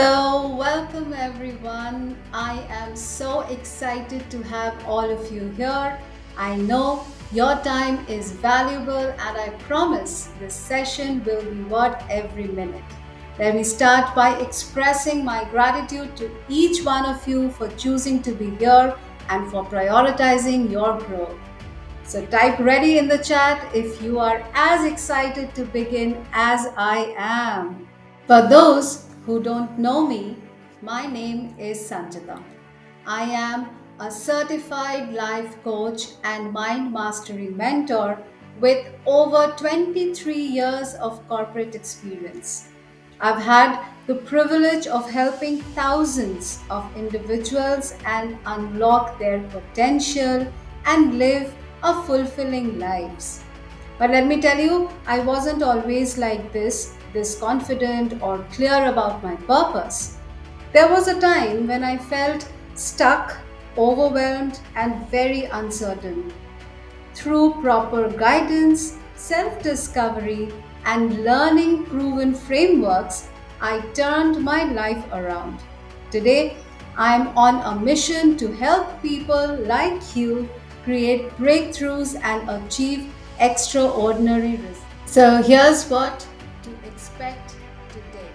Hello, welcome everyone. I am so excited to have all of you here. I know your time is valuable and I promise this session will be worth every minute. Let me start by expressing my gratitude to each one of you for choosing to be here and for prioritizing your growth. So type ready in the chat if you are as excited to begin as I am. For those who don't know me, my name is Sanjita. I am a certified life coach and mind mastery mentor with over 23 years of corporate experience. I've had the privilege of helping thousands of individuals and unlock their potential and live a fulfilling lives. But let me tell you, I wasn't always like this confident or clear about my purpose. There was a time when I felt stuck, overwhelmed, and very uncertain. Through proper guidance, self discovery, and learning proven frameworks, I turned my life around. Today, I am on a mission to help people like you create breakthroughs and achieve extraordinary results. So, here's what to expect today.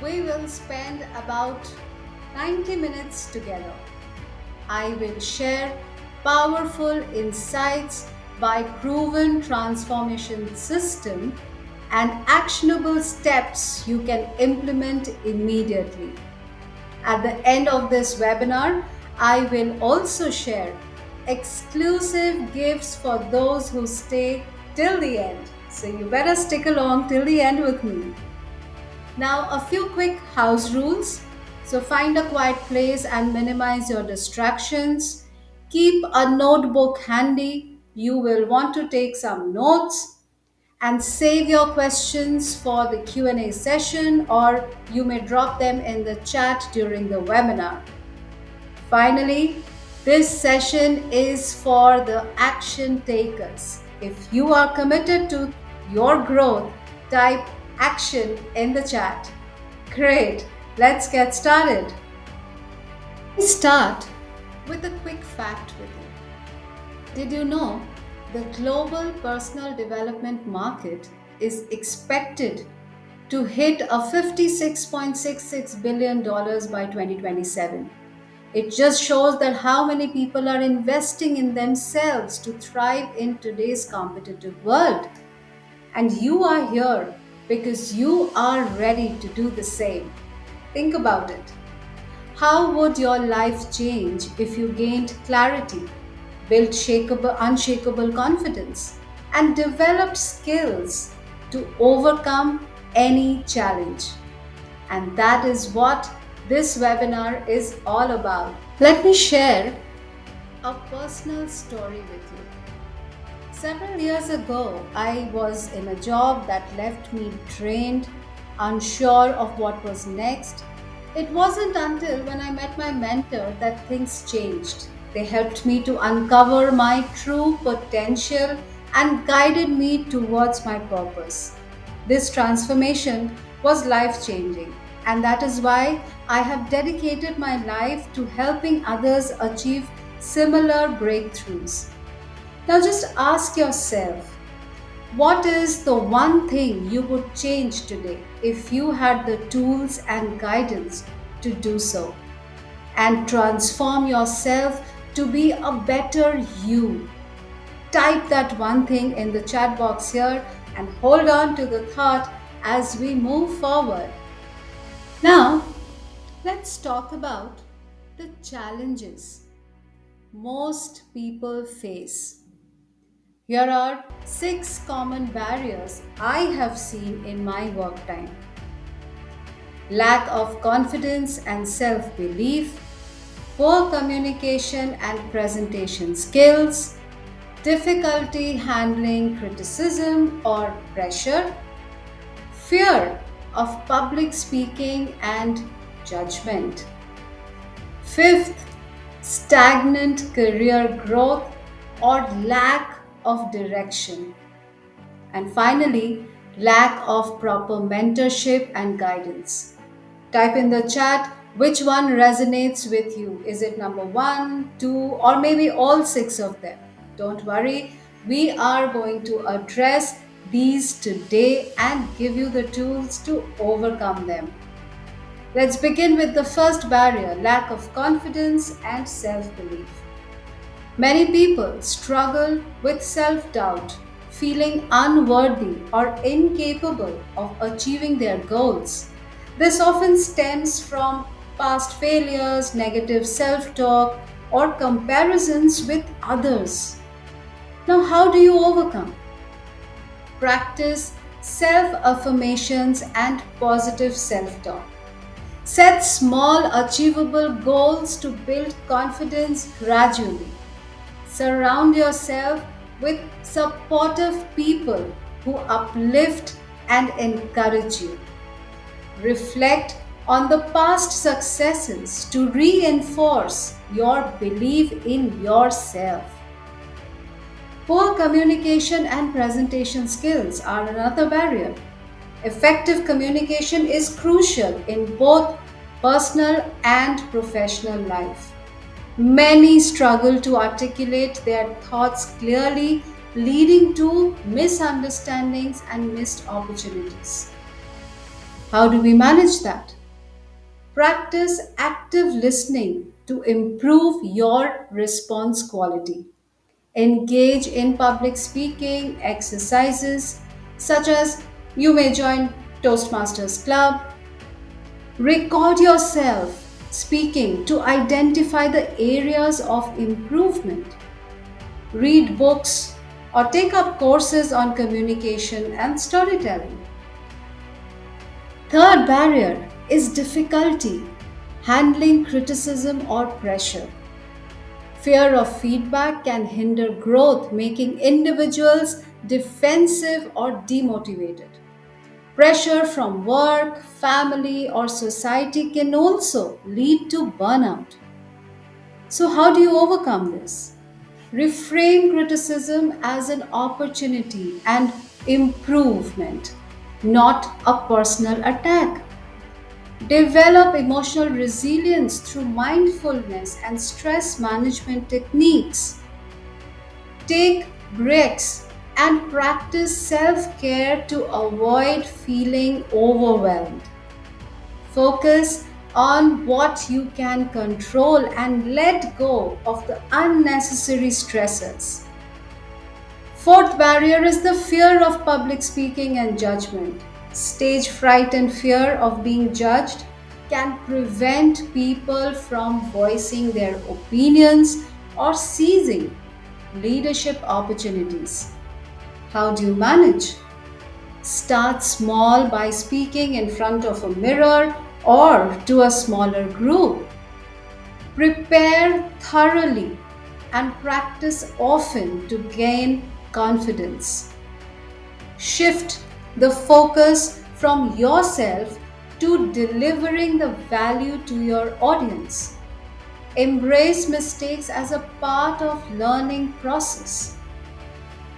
We will spend about 90 minutes together. I will share powerful insights by proven transformation system and actionable steps you can implement immediately. At the end of this webinar, I will also share exclusive gifts for those who stay till the end. So you better stick along till the end with me. Now, a few quick house rules. So, find a quiet place and minimize your distractions. Keep a notebook handy. You will want to take some notes and save your questions for the Q&A session, or you may drop them in the chat during the webinar. Finally, this session is for the action takers. If you are committed to your growth, type action in the chat. Great, let's get started. Let's start with a quick fact with you. Did you know the global personal development market is expected to hit a $56.66 billion by 2027? It just shows that how many people are investing in themselves to thrive in today's competitive world. And you are here because you are ready to do the same. Think about it. How would your life change if you gained clarity, built unshakable confidence, and developed skills to overcome any challenge? And that is what this webinar is all about. Let me share a personal story with you. Several years ago, I was in a job that left me drained, unsure of what was next. It wasn't until when I met my mentor that things changed. They helped me to uncover my true potential and guided me towards my purpose. This transformation was life changing, and that is why I have dedicated my life to helping others achieve similar breakthroughs. Now, just ask yourself, what is the one thing you would change today if you had the tools and guidance to do so and transform yourself to be a better you? Type that one thing in the chat box here and hold on to the thought as we move forward. Now, let's talk about the challenges most people face. Here are 6 common barriers I have seen in my work time: lack of confidence and self belief, poor communication and presentation skills, difficulty handling criticism or pressure, fear of public speaking and judgment. Fifth, stagnant career growth or lack of direction. And finally, lack of proper mentorship and guidance. Type in the chat which one resonates with you. Is it number one, two, or maybe all six of them? Don't worry, we are going to address these today and give you the tools to overcome them. Let's begin with the first barrier, lack of confidence and self belief. Many people struggle with self doubt, feeling unworthy or incapable of achieving their goals. This often stems from past failures, negative self talk, or comparisons with others. Now, how do you overcome? Practice self affirmations and positive self talk. Set small, achievable goals to build confidence gradually. Surround yourself with supportive people who uplift and encourage you. Reflect on the past successes to reinforce your belief in yourself. Poor communication and presentation skills are another barrier. Effective communication is crucial in both personal and professional life. Many struggle to articulate their thoughts clearly, leading to misunderstandings and missed opportunities. How do we manage that? Practice active listening to improve your response quality. Engage in public speaking exercises such as you may join Toastmasters Club. Record yourself speaking to identify the areas of improvement. Read books or take up courses on communication and storytelling. Third barrier is difficulty handling criticism or pressure. Fear of feedback can hinder growth, making individuals defensive or demotivated. Pressure from work, family, or society can also lead to burnout. So, how do you overcome this? Reframe criticism as an opportunity and improvement, not a personal attack. Develop emotional resilience through mindfulness and stress management techniques. Take breaks and practice self care to avoid feeling overwhelmed. Focus on what you can control and let go of the unnecessary stressors. Fourth barrier is the fear of public speaking and judgment. Stage fright and fear of being judged can prevent people from voicing their opinions or seizing leadership opportunities. How do you manage? Start small by speaking in front of a mirror or to a smaller group. Prepare thoroughly and practice often to gain confidence. Shift the focus from yourself to delivering the value to your audience. Embrace mistakes as a part of learning process.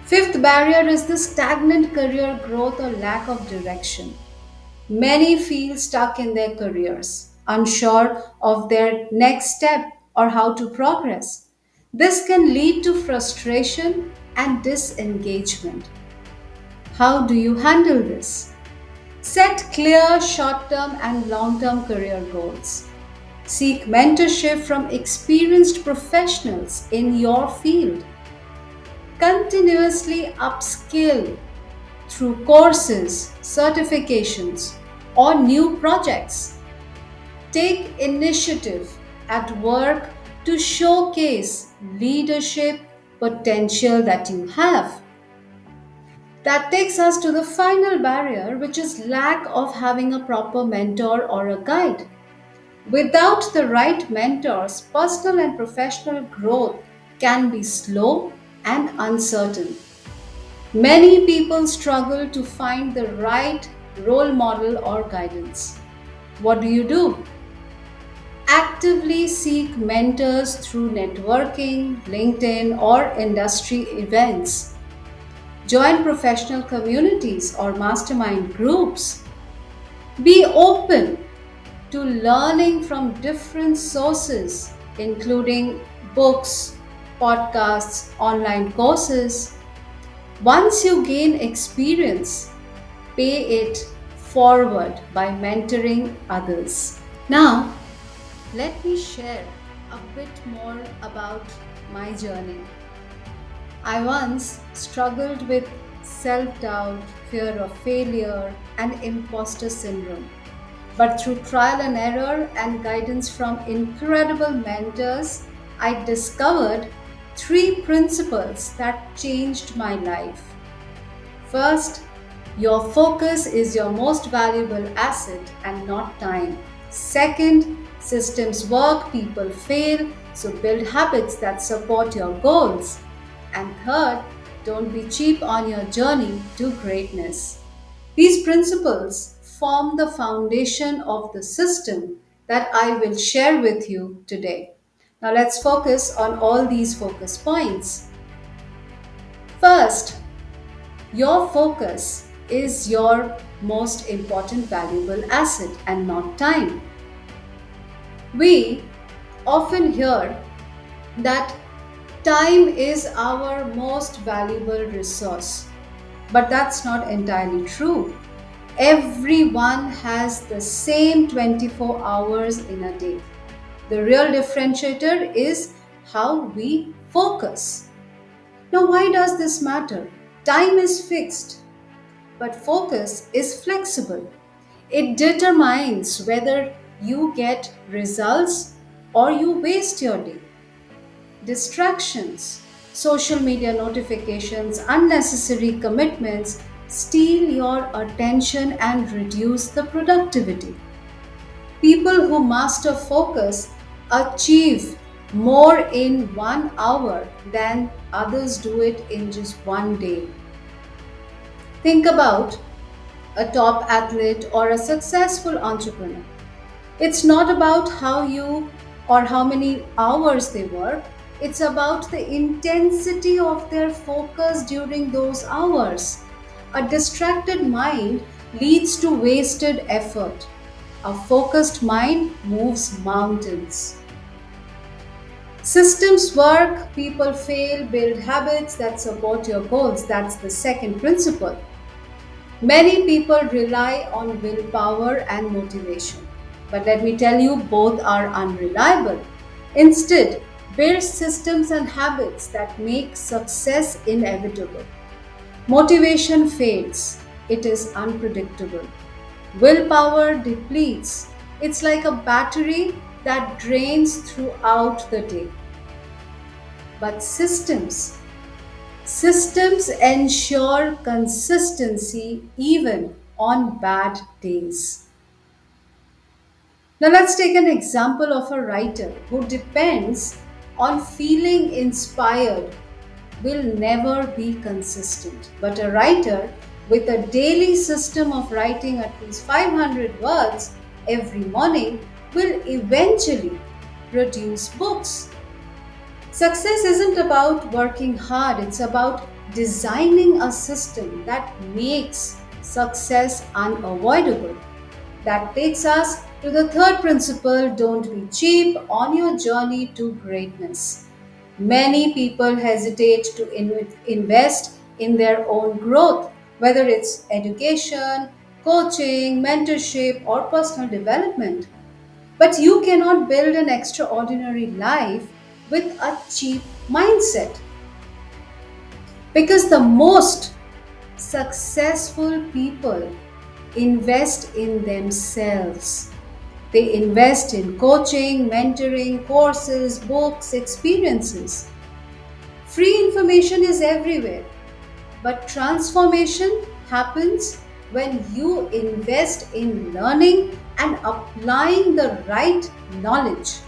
Fifth barrier is the stagnant career growth or lack of direction. Many feel stuck in their careers, unsure of their next step or how to progress. This can lead to frustration and disengagement. How do you handle this? Set clear short term and long term career goals. Seek mentorship from experienced professionals in your field. Continuously upskill through courses, certifications, or new projects. Take initiative at work to showcase leadership potential that you have. That takes us to the final barrier, which is lack of having a proper mentor or a guide. Without the right mentors, personal and professional growth can be slow and uncertain. Many people struggle to find the right role model or guidance. What do? Actively seek mentors through networking, LinkedIn, or industry events. Join professional communities or mastermind groups. Be open to learning from different sources, including books, podcasts, online courses. Once you gain experience, pay it forward by mentoring others. Now, let me share a bit more about my journey. I once struggled with self doubt, fear of failure, and imposter syndrome. But through trial and error and guidance from incredible mentors, I discovered three principles that changed my life. First, your focus is your most valuable asset and not time. Second, systems work, people fail, so build habits that support your goals. And third, don't be cheap on your journey to greatness. These principles form the foundation of the system that I will share with you today. Now let's focus on all these focus points. First, your focus is your most important valuable asset and not time. We often hear that time is our most valuable resource, but that's not entirely true. Everyone has the same 24 hours in a day. The real differentiator is how we focus. Now, why does this matter? Time is fixed, but focus is flexible. It determines whether you get results or you waste your day. Distractions, social media notifications, unnecessary commitments steal your attention and reduce the productivity. People who master focus achieve more in 1 hour than others do it in just one day. Think about a top athlete or a successful entrepreneur. It's not about how you or how many hours they work, it's about the intensity of their focus during those hours. A distracted mind leads to wasted effort. A focused mind moves mountains. Systems work, people fail, build habits that support your goals. That's the second principle. Many people rely on willpower and motivation. But let me tell you, both are unreliable. Instead, build systems and habits that make success inevitable. Motivation fades, it is unpredictable. Willpower depletes, it's like a battery that drains throughout the day. But systems ensure consistency even on bad days. Now, let's take an example of a writer who depends on feeling inspired will never be consistent. But a writer with a daily system of writing at least 500 words every morning will eventually produce books. Success isn't about working hard, it's about designing a system that makes success unavoidable. That takes us to the third principle: don't be cheap on your journey to greatness. Many people hesitate to invest in their own growth, whether it's education, coaching, mentorship, or personal development. But you cannot build an extraordinary life with a cheap mindset, because the most successful people invest in themselves. They invest in coaching, mentoring, courses, books, experiences. Free information is everywhere, but transformation happens when you invest in learning and applying the right knowledge.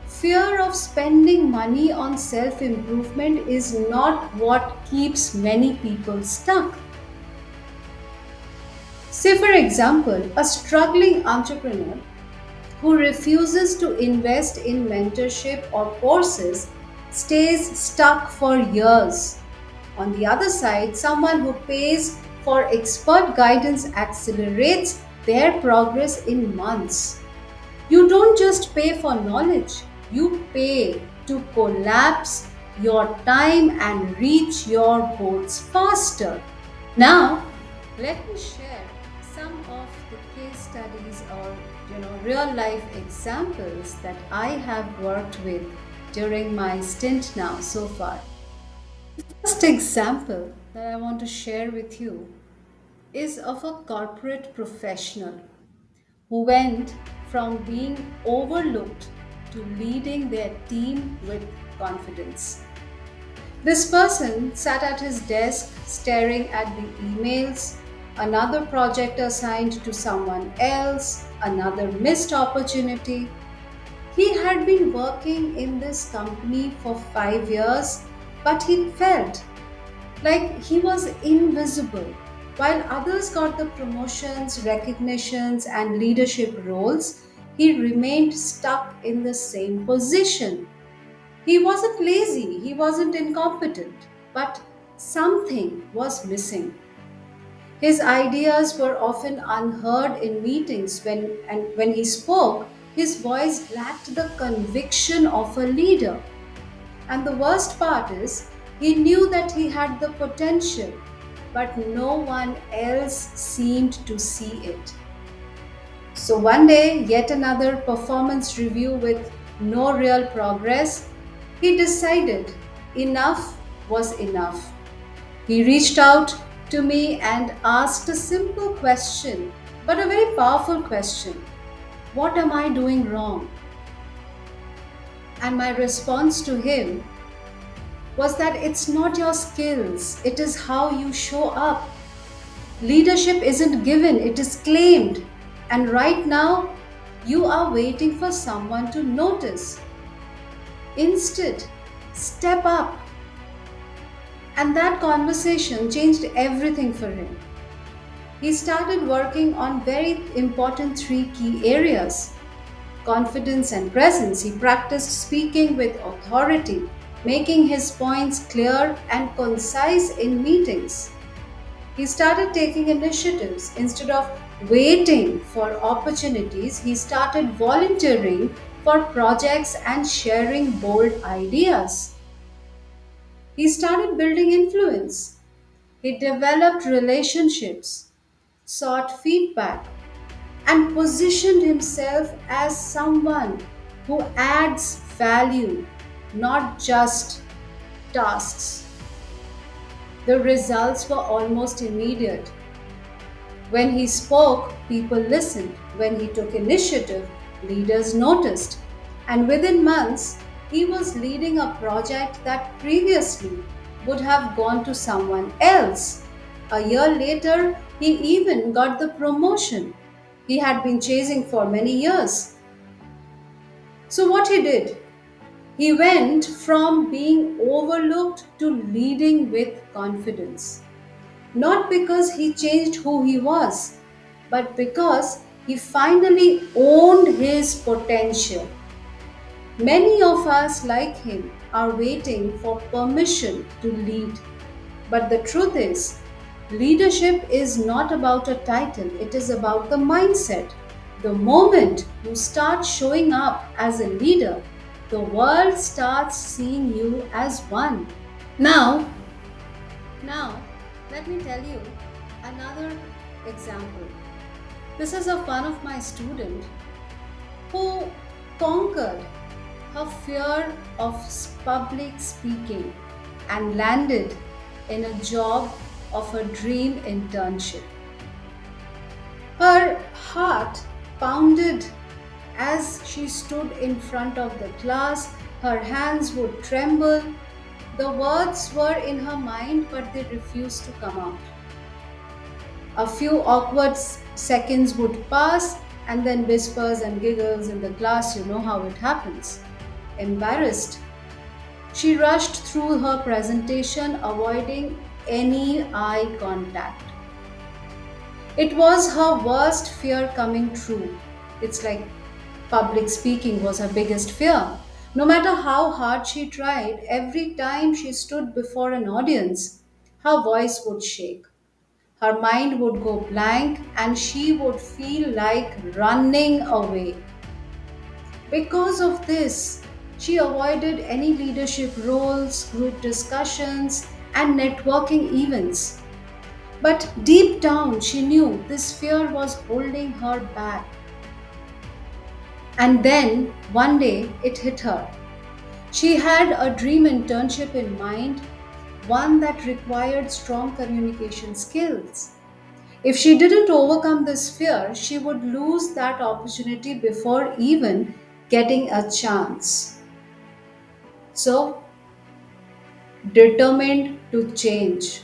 Fear of spending money on self improvement is not what keeps many people stuck. Say, for example, a struggling entrepreneur who refuses to invest in mentorship or courses stays stuck for years. On the other side, someone who pays for expert guidance accelerates their progress in months. You don't just pay for knowledge, you pay to collapse your time and reach your goals faster. Now, let me share some of the case studies or real life examples that I have worked with during my stint now so far. First example that I want to share with you is of a corporate professional who went from being overlooked to leading their team with confidence. This person sat at his desk staring at the emails, another project assigned to someone else, another missed opportunity. He had been working in this company for 5 years, but he felt like he was invisible. While others got the promotions, recognitions, and leadership roles, he remained stuck in the same position. He wasn't lazy, he wasn't incompetent, but something was missing. His ideas were often unheard in meetings and when he spoke, his voice lacked the conviction of a leader. And the worst part is, he knew that he had the potential, but no one else seemed to see it. So one day, yet another performance review with no real progress, he decided enough was enough. He reached out to me and asked a simple question, but a very powerful question. What am I doing wrong? And my response to him was that it's not your skills, it is how you show up. Leadership isn't given, it is claimed. And right now, you are waiting for someone to notice. Instead, step up. And that conversation changed everything for him. He started working on very important three key areas: confidence and presence. He practiced speaking with authority, making his points clear and concise in meetings. He started taking initiatives. Instead of waiting for opportunities, he started volunteering for projects and sharing bold ideas. He started building influence. He developed relationships, sought feedback, and positioned himself as someone who adds value, not just tasks. The results were almost immediate. When he spoke, people listened. When he took initiative, leaders noticed. And within months, he was leading a project that previously would have gone to someone else. A year later, he even got the promotion he had been chasing for many years. So, what he did? He went from being overlooked to leading with confidence. Not because he changed who he was, but because he finally owned his potential. Many of us, like him, are waiting for permission to lead. But the truth is, leadership is not about a title, it is about the mindset. The moment you start showing up as a leader, the world starts seeing you as one. Now, now, let me tell you another example. This is of one of my students who conquered her fear of public speaking and landed in a job of a dream internship. Her heart pounded as she stood in front of the class. Her hands would tremble. The words were in her mind, but they refused to come out. A few awkward seconds would pass, and then whispers and giggles in the class. You know how it happens. Embarrassed, she rushed through her presentation, avoiding any eye contact. It was her worst fear coming true. It's like public speaking was her biggest fear. No matter how hard she tried, every time she stood before an audience, her voice would shake. Her mind would go blank and she would feel like running away. Because of this, she avoided any leadership roles, group discussions, and networking events. But deep down, she knew this fear was holding her back. And then, one day, it hit her. She had a dream internship in mind, one that required strong communication skills. If she didn't overcome this fear, she would lose that opportunity before even getting a chance. So, determined to change,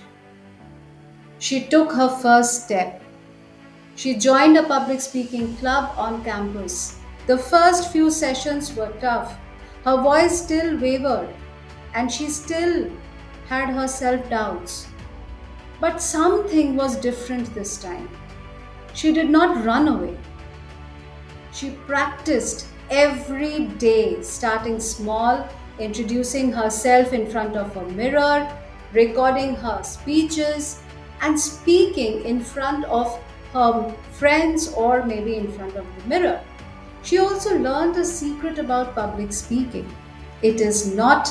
she took her first step. She joined a public speaking club on campus. The first few sessions were tough. Her voice still wavered, and she still had her self doubts. But something was different this time. She did not run away. She practiced every day, starting small, introducing herself in front of a mirror, recording her speeches, and speaking in front of her friends or maybe in front of the mirror. She also learned a secret about public speaking. It is not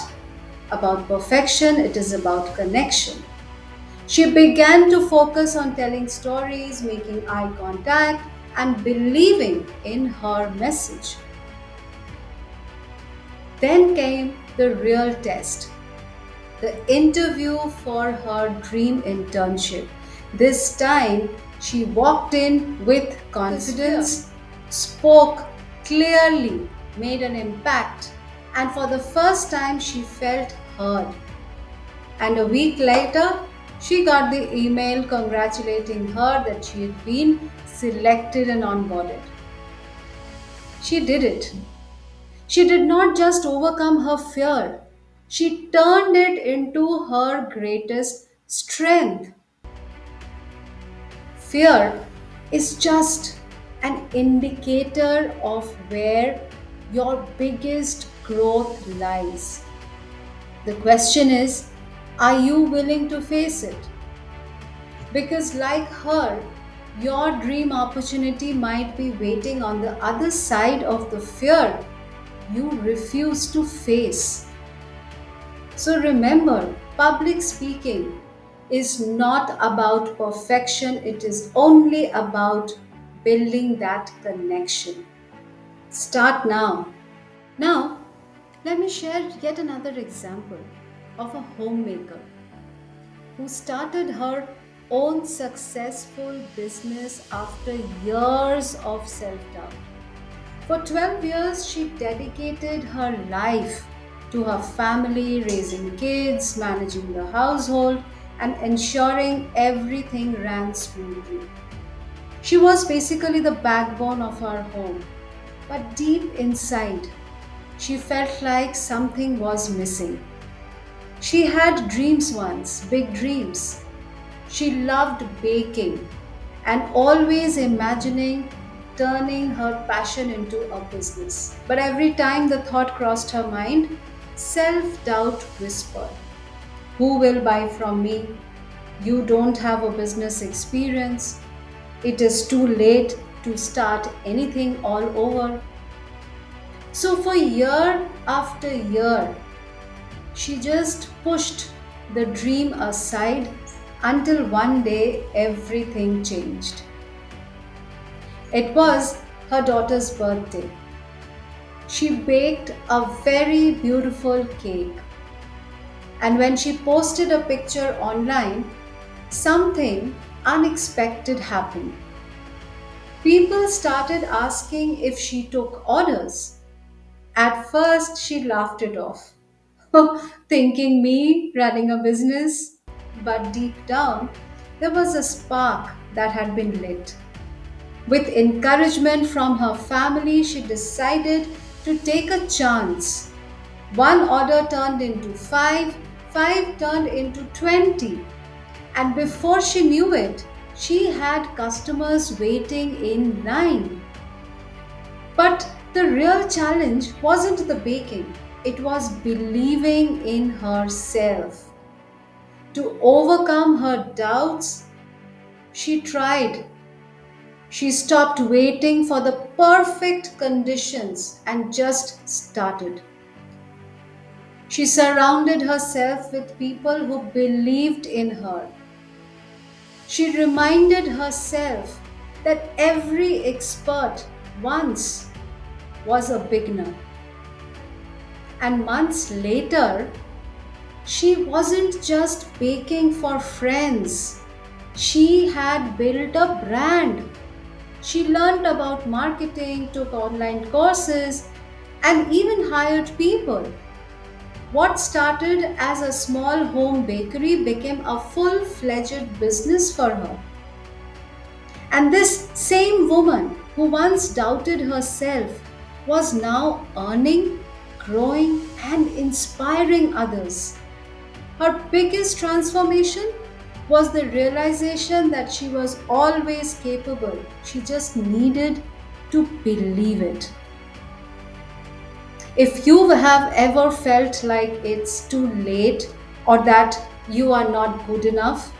about perfection, it is about connection. She began to focus on telling stories, making eye contact, and believing in her message. Then came the real test, the interview for her dream internship. This time, she walked in with confidence, spoke clearly, made an impact, and for the first time, she felt heard. And a week later, she got the email congratulating her that she had been selected and onboarded. She did it. She did not just overcome her fear, she turned it into her greatest strength. Fear is just an indicator of where your biggest growth lies. The question is, are you willing to face it? Because, like her, your dream opportunity might be waiting on the other side of the fear you refuse to face. So, remember, public speaking is not about perfection, it is only about building that connection. Start now. Now, let me share yet another example of a homemaker who started her own successful business after years of self doubt. For 12 years, she dedicated her life to her family, raising kids, managing the household, and ensuring everything ran smoothly. She was basically the backbone of our home, but deep inside, she felt like something was missing. She had dreams once, big dreams. She loved baking and always imagining turning her passion into a business. But every time the thought crossed her mind, self doubt whispered, who will buy from me? You don't have a business experience. It is too late to start anything all over. So, for year after year, she just pushed the dream aside until one day everything changed. It was her daughter's birthday. She baked a very beautiful cake, and when she posted a picture online, something unexpected happened. People started asking if she took orders. At first, she laughed it off, thinking me running a business. But deep down, there was a spark that had been lit. With encouragement from her family, she decided to take a chance. One order turned into five, five turned into 20, and before she knew it, she had customers waiting in line. But the real challenge wasn't the baking, it was believing in herself. To overcome her doubts, She tried. She stopped waiting for the perfect conditions and just started. She surrounded herself with people who believed in her. She reminded herself that every expert once was a beginner. And months later, she wasn't just baking for friends. She had built a brand. She learned about marketing, took online courses, and even hired people. What started as a small home bakery became a full fledged business for her. And this same woman who once doubted herself was now earning, growing, and inspiring others. Her biggest transformation was the realization that she was always capable. She just needed to believe it. If you have ever felt like it's too late or that you are not good enough,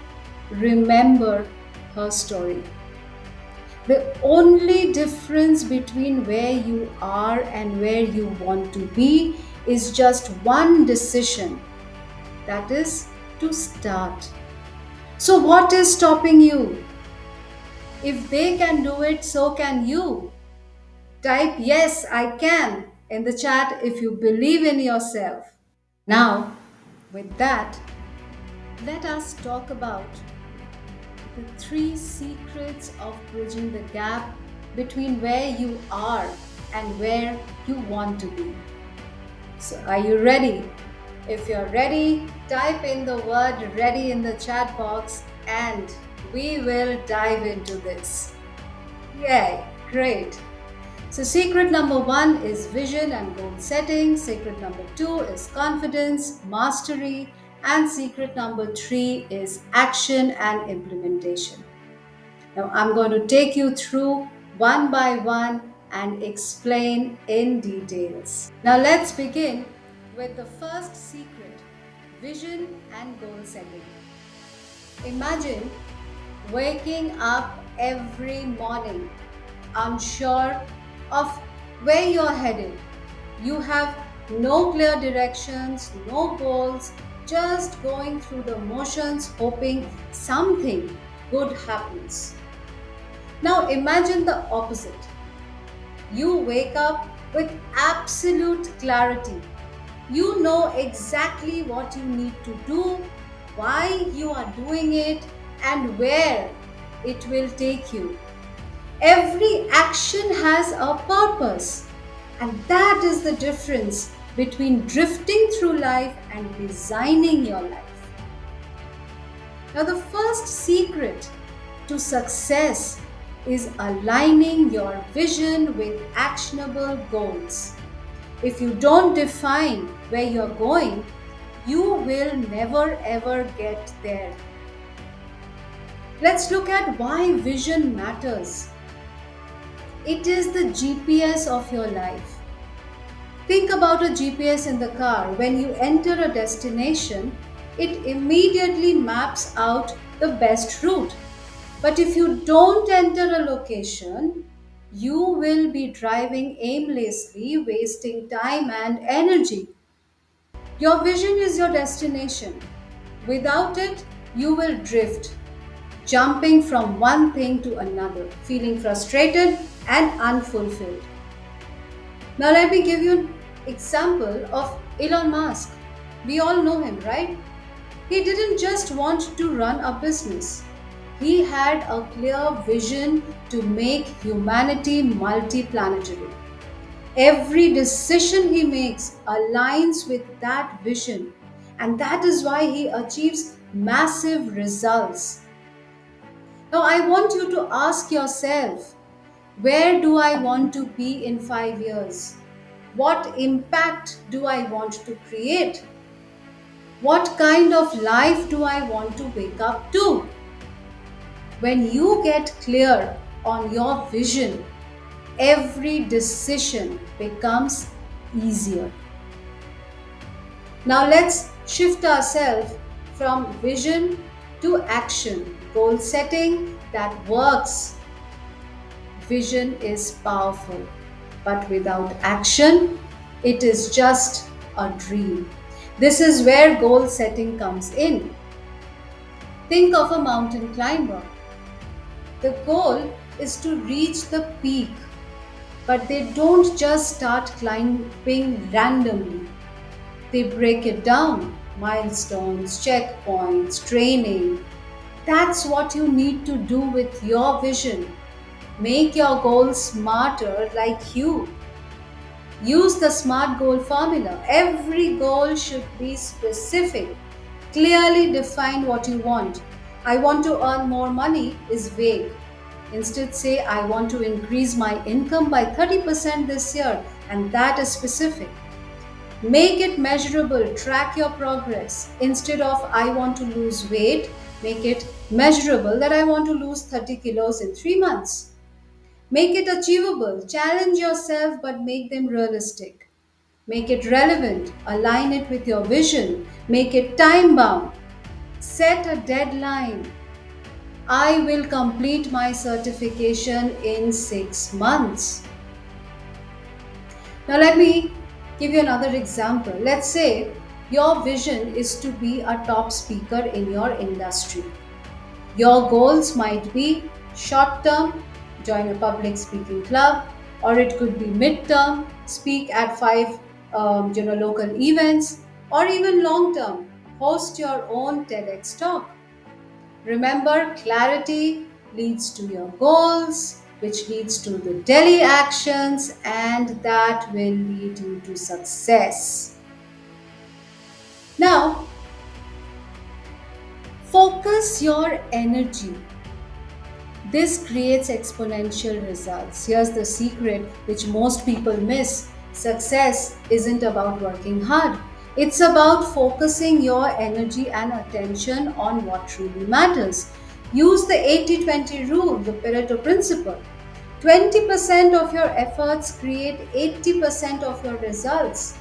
remember her story. The only difference between where you are and where you want to be is just one decision, that is to start. So, what is stopping you? If they can do it, so can you. Type yes, I can in the chat if you believe in yourself. Now, with that, let us talk about the three secrets of bridging the gap between where you are and where you want to be. So, are you ready? If you're ready, type in the word ready in the chat box and we will dive into this. Yay, great. So, secret number one is vision and goal setting. Secret number two is confidence, mastery, and secret number three is action and implementation. Now, I'm going to take you through one by one and explain in details. Now, let's begin with the first secret, vision and goal setting. Imagine waking up every morning unsure of where you're headed. You have no clear directions, no goals, just going through the motions, hoping something good happens. Now imagine the opposite. You wake up with absolute clarity. You know exactly what you need to do, why you are doing it, and where it will take you. Every action has a purpose, and that is the difference between drifting through life and designing your life. Now, the first secret to success is aligning your vision with actionable goals. If you don't define where you're going, you will never ever get there. Let's look at why vision matters. It is the GPS of your life. Think about a GPS in the car. When you enter a destination, it immediately maps out the best route. But if you don't enter a location, you will be driving aimlessly, wasting time and energy. Your vision is your destination. Without it, you will drift, jumping from one thing to another, feeling frustrated and unfulfilled. Now, let me give you an example of Elon Musk. We all know him, right? He didn't just want to run a business, he had a clear vision to make humanity multiplanetary. Every decision he makes aligns with that vision, and that is why he achieves massive results. Now, I want you to ask yourself, where do I want to be in 5 years? What impact do I want to create? What kind of life do I want to wake up to? When you get clear on your vision, every decision becomes easier. Now let's shift ourselves from vision to action, goal setting, that works. Vision is powerful, but without action, it is just a dream. This is where goal setting comes in. Think of a mountain climber. The goal is to reach the peak, but they don't just start climbing randomly. They break it down: milestones, checkpoints, training. That's what you need to do with your vision. Make your goals smarter like you. Use the SMART goal formula. Every goal should be specific. Clearly define what you want. I want to earn more money is vague. Instead, say, I want to increase my income by 30% this year, and that is specific. Make it measurable, track your progress. Instead of I want to lose weight, make it measurable that I want to lose 30 kilos in 3 months. Make it achievable, challenge yourself, but make them realistic. Make it relevant, align it with your vision, make it time bound. Set a deadline. I will complete my certification in 6 months. Now, let me give you another example. Let's say your vision is to be a top speaker in your industry. Your goals might be short term, join a public speaking club, or it could be mid term, speak at five local events, or even long term, host your own TEDx talk. Remember, clarity leads to your goals, which leads to the daily actions, and that will lead you to success. Now, focus your energy. This creates exponential results. Here's the secret which most people miss: success isn't about working hard, it's about focusing your energy and attention on what truly matters. Use the 80-20 rule, the Pareto principle. 20% of your efforts create 80% of your results.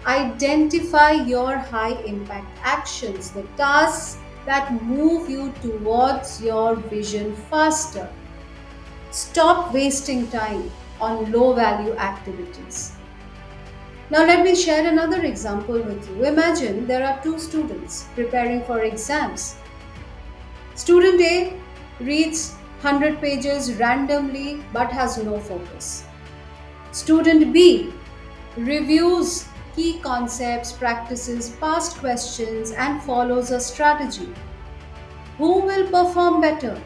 Identify your high impact actions, the tasks that move you towards your vision faster. Stop wasting time on low value activities. Now, let me share another example with you. Imagine there are two students preparing for exams. Student A reads 100 pages randomly but has no focus. Student B reviews key concepts, practices past questions, and follows a strategy. Who will perform better?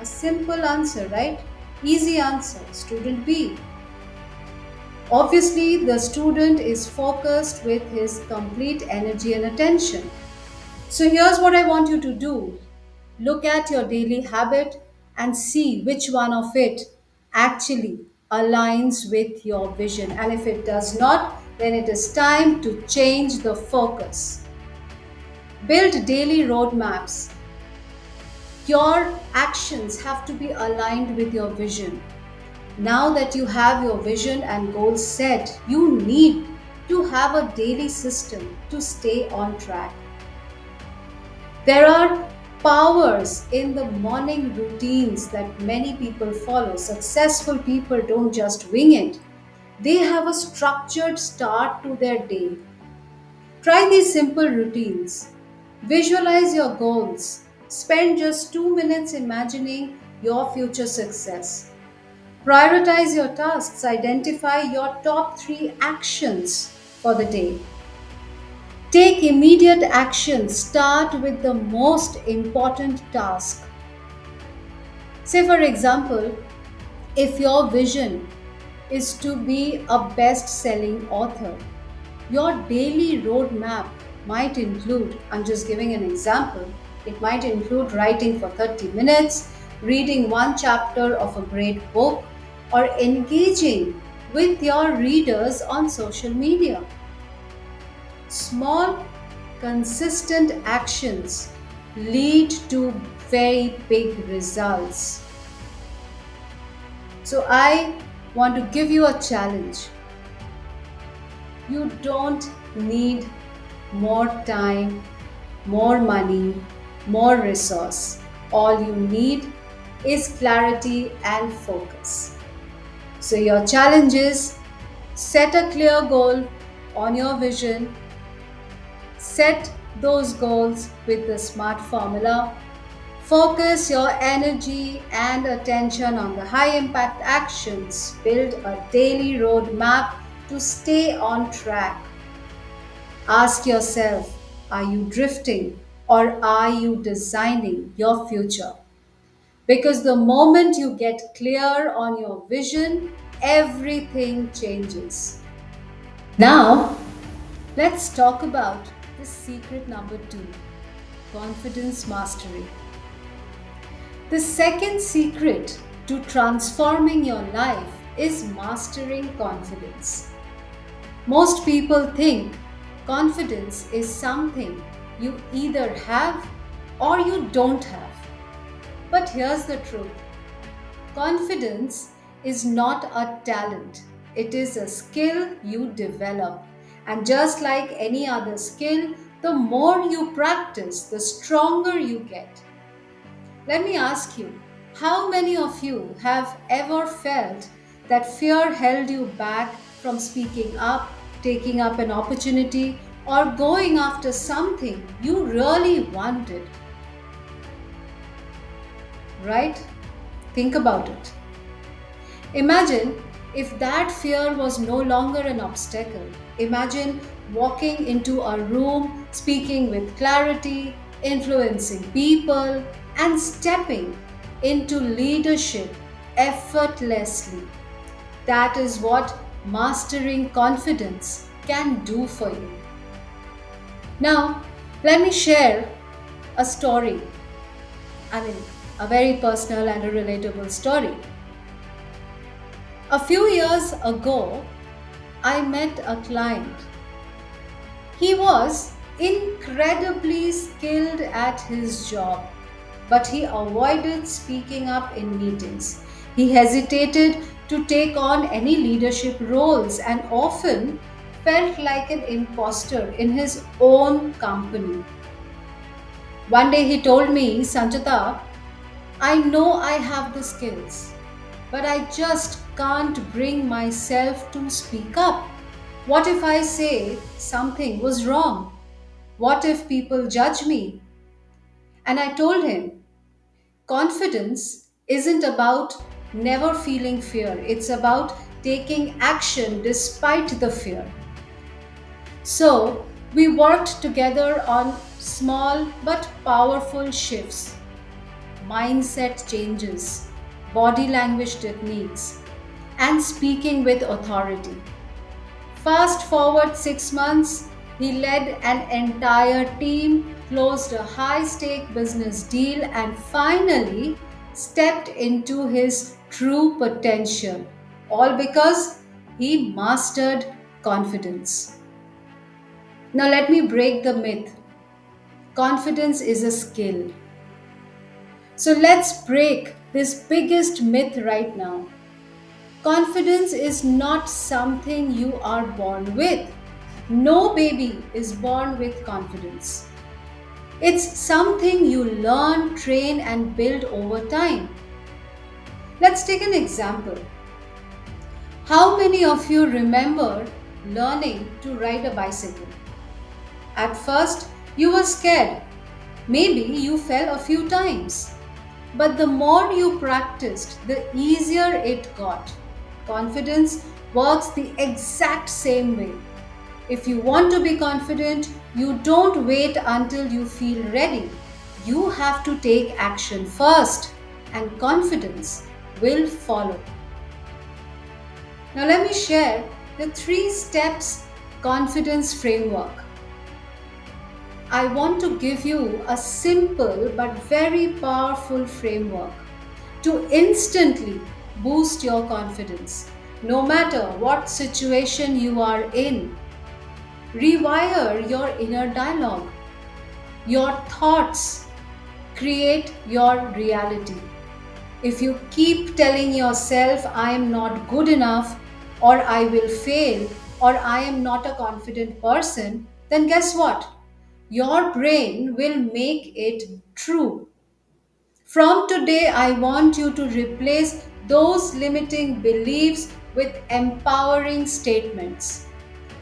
A simple answer, right? Easy answer: student B. Obviously, the student is focused with his complete energy and attention. So, here's what I want you to do: look at your daily habit and see which one of it actually aligns with your vision. And if it does not, then it is time to change the focus. Build daily roadmaps. Your actions have to be aligned with your vision. Now that you have your vision and goals set, you need to have a daily system to stay on track. There are powers in the morning routines that many people follow. Successful people don't just wing it, they have a structured start to their day. Try these simple routines. Visualize your goals. Spend just 2 minutes imagining your future success. Prioritize your tasks. Identify your top 3 actions for the day. Take immediate action. Start with the most important task. Say, for example, if your vision is to be a best selling author, your daily roadmap might include, I'm just giving an example, it might include writing for 30 minutes, reading one chapter of a great book, or engaging with your readers on social media. Small, consistent actions lead to very big results. So, I want to give you a challenge. You don't need more time, more money, more resource. All you need is clarity and focus. So, your challenge is set a clear goal on your vision, set those goals with the SMART formula. Focus your energy and attention on the high impact actions. Build a daily roadmap to stay on track. Ask yourself, are you drifting or are you designing your future? Because the moment you get clear on your vision, everything changes. Now, let's talk about the secret number two: confidence mastery. The second secret to transforming your life is mastering confidence. Most people think confidence is something you either have or you don't have. But here's the truth: confidence is not a talent, it is a skill you develop. And just like any other skill, the more you practice, the stronger you get. Let me ask you, how many of you have ever felt that fear held you back from speaking up, taking up an opportunity, or going after something you really wanted? Right? Think about it. Imagine if that fear was no longer an obstacle. Imagine walking into a room, speaking with clarity, influencing people, and stepping into leadership effortlessly. That is what mastering confidence can do for you. Now, let me share a story. I mean, a very personal and a relatable story. A few years ago, I met a client. He was incredibly skilled at his job, but he avoided speaking up in meetings. He hesitated to take on any leadership roles and often felt like an imposter in his own company. One day he told me, Sanjata, I know I have the skills, but I just can't bring myself to speak up. What if I say something was wrong? What if people judge me? And I told him, confidence isn't about never feeling fear, it's about taking action despite the fear. So, we worked together on small but powerful shifts: mindset changes, body language techniques, and speaking with authority. Fast forward 6 months, he led an entire team, closed a high stake business deal, and finally stepped into his true potential. All because he mastered confidence. Now, let me break the myth: confidence is a skill. So, let's break this biggest myth right now. Confidence is not something you are born with. No baby is born with confidence. It's something you learn, train, and build over time. Let's take an example. How many of you remember learning to ride a bicycle? At first, you were scared. Maybe you fell a few times. But the more you practiced, the easier it got. Confidence works the exact same way. If you want to be confident, you don't wait until you feel ready. You have to take action first, and confidence will follow. Now, let me share the 3 steps confidence framework. I want to give you a simple but very powerful framework to instantly boost your confidence, no matter what situation you are in. Rewire your inner dialogue. Your thoughts create your reality. If you keep telling yourself, I am not good enough, or I will fail, or I am not a confident person, then guess what? Your brain will make it true. From today, I want you to replace those limiting beliefs with empowering statements.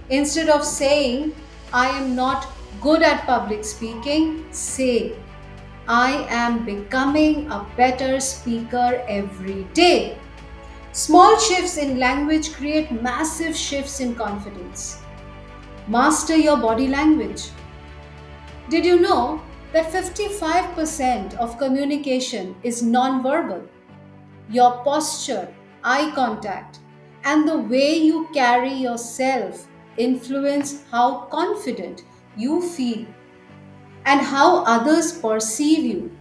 Instead of saying, I am not good at public speaking, say, I am becoming a better speaker every day. Small shifts in language create massive shifts in confidence. Master your body language. Did you know that 55% of communication is nonverbal? Your posture, eye contact, and the way you carry yourself influence how confident you feel and how others perceive you.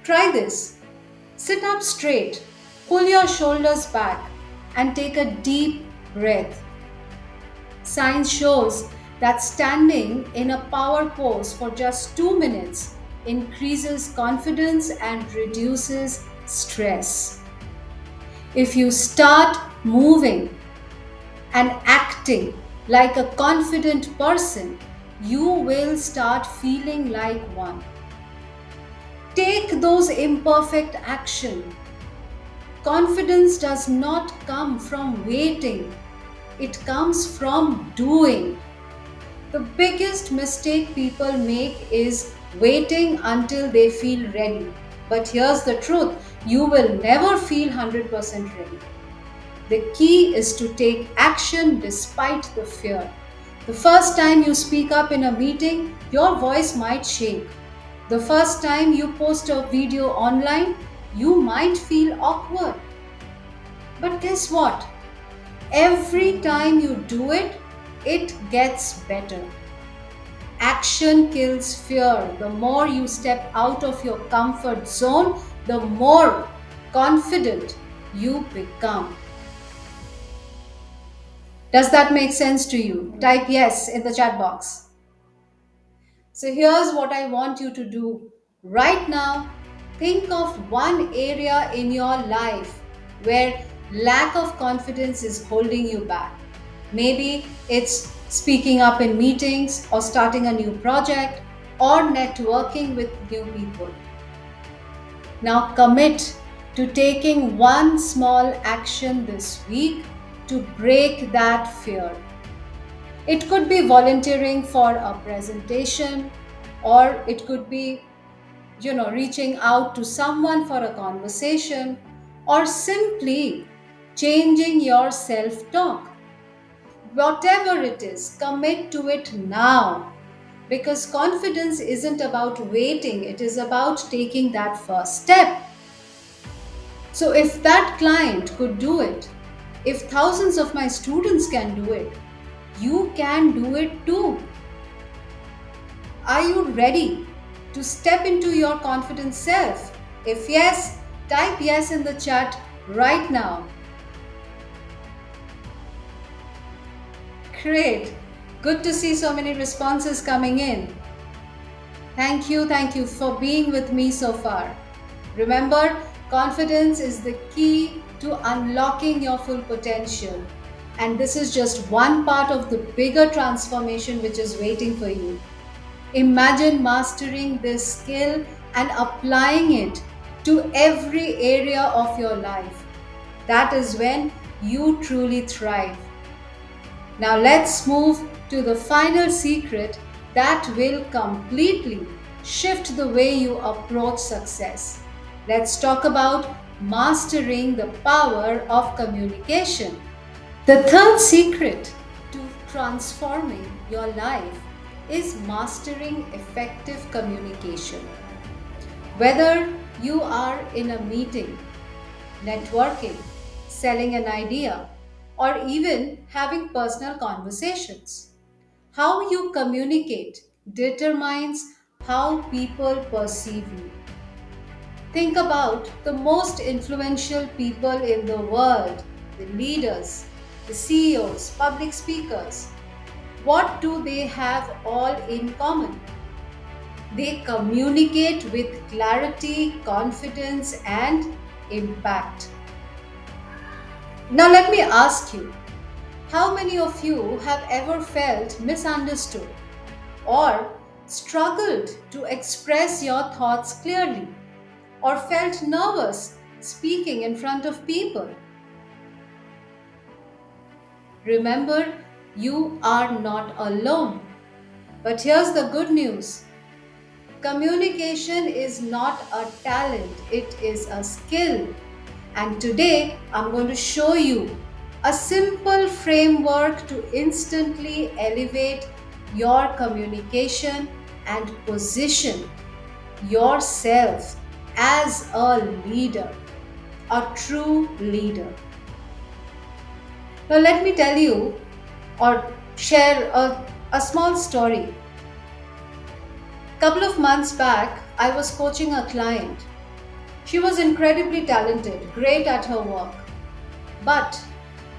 Try this. Sit up straight, pull your shoulders back, and take a deep breath. Science shows that standing in a power pose for just 2 minutes increases confidence and reduces stress. If you start moving and acting like a confident person, you will start feeling like one. Take those imperfect action. Confidence does not come from waiting, it comes from doing. The biggest mistake people make is waiting until they feel ready. But here's the truth, you will never feel 100% ready. The key is to take action despite the fear. The first time you speak up in a meeting, your voice might shake. The first time you post a video online, you might feel awkward. But guess what? Every time you do it, it gets better. Action kills fear. The more you step out of your comfort zone, the more confident you become. Does that make sense to you? Type yes in the chat box. So here's what I want you to do. Right now, think of one area in your life where lack of confidence is holding you back. Maybe it's speaking up in meetings or starting a new project or networking with new people. Now commit to taking one small action this week to break that fear. It could be volunteering for a presentation, or it could be, reaching out to someone for a conversation, or simply changing your self talk. Whatever it is, commit to it now. Because confidence isn't about waiting, it is about taking that first step. So, if that client could do it, if thousands of my students can do it, you can do it too. Are you ready to step into your confident self? If yes, type yes in the chat right now. Great. Good to see so many responses coming in. Thank you for being with me so far. Remember, confidence is the key to unlocking your full potential. And this is just one part of the bigger transformation which is waiting for you. Imagine mastering this skill and applying it to every area of your life. That is when you truly thrive. Now let's move to the final secret that will completely shift the way you approach success. Let's talk about mastering the power of communication. The third secret to transforming your life is mastering effective communication. Whether you are in a meeting, networking, selling an idea, or even having personal conversations, how you communicate determines how people perceive you. Think about the most influential people in the world, the leaders, the CEOs, public speakers. What do they have all in common? They communicate with clarity, confidence, and impact. Now, let me ask you, how many of you have ever felt misunderstood or struggled to express your thoughts clearly? or felt nervous speaking in front of people. Remember, you are not alone. But here's the good news: communication is not a talent, it is a skill. And today I'm going to show you a simple framework to instantly elevate your communication and position yourself as a leader, a true leader. Now, let me tell you or share a small story. Couple of months back, I was coaching a client. She was incredibly talented, great at her work, but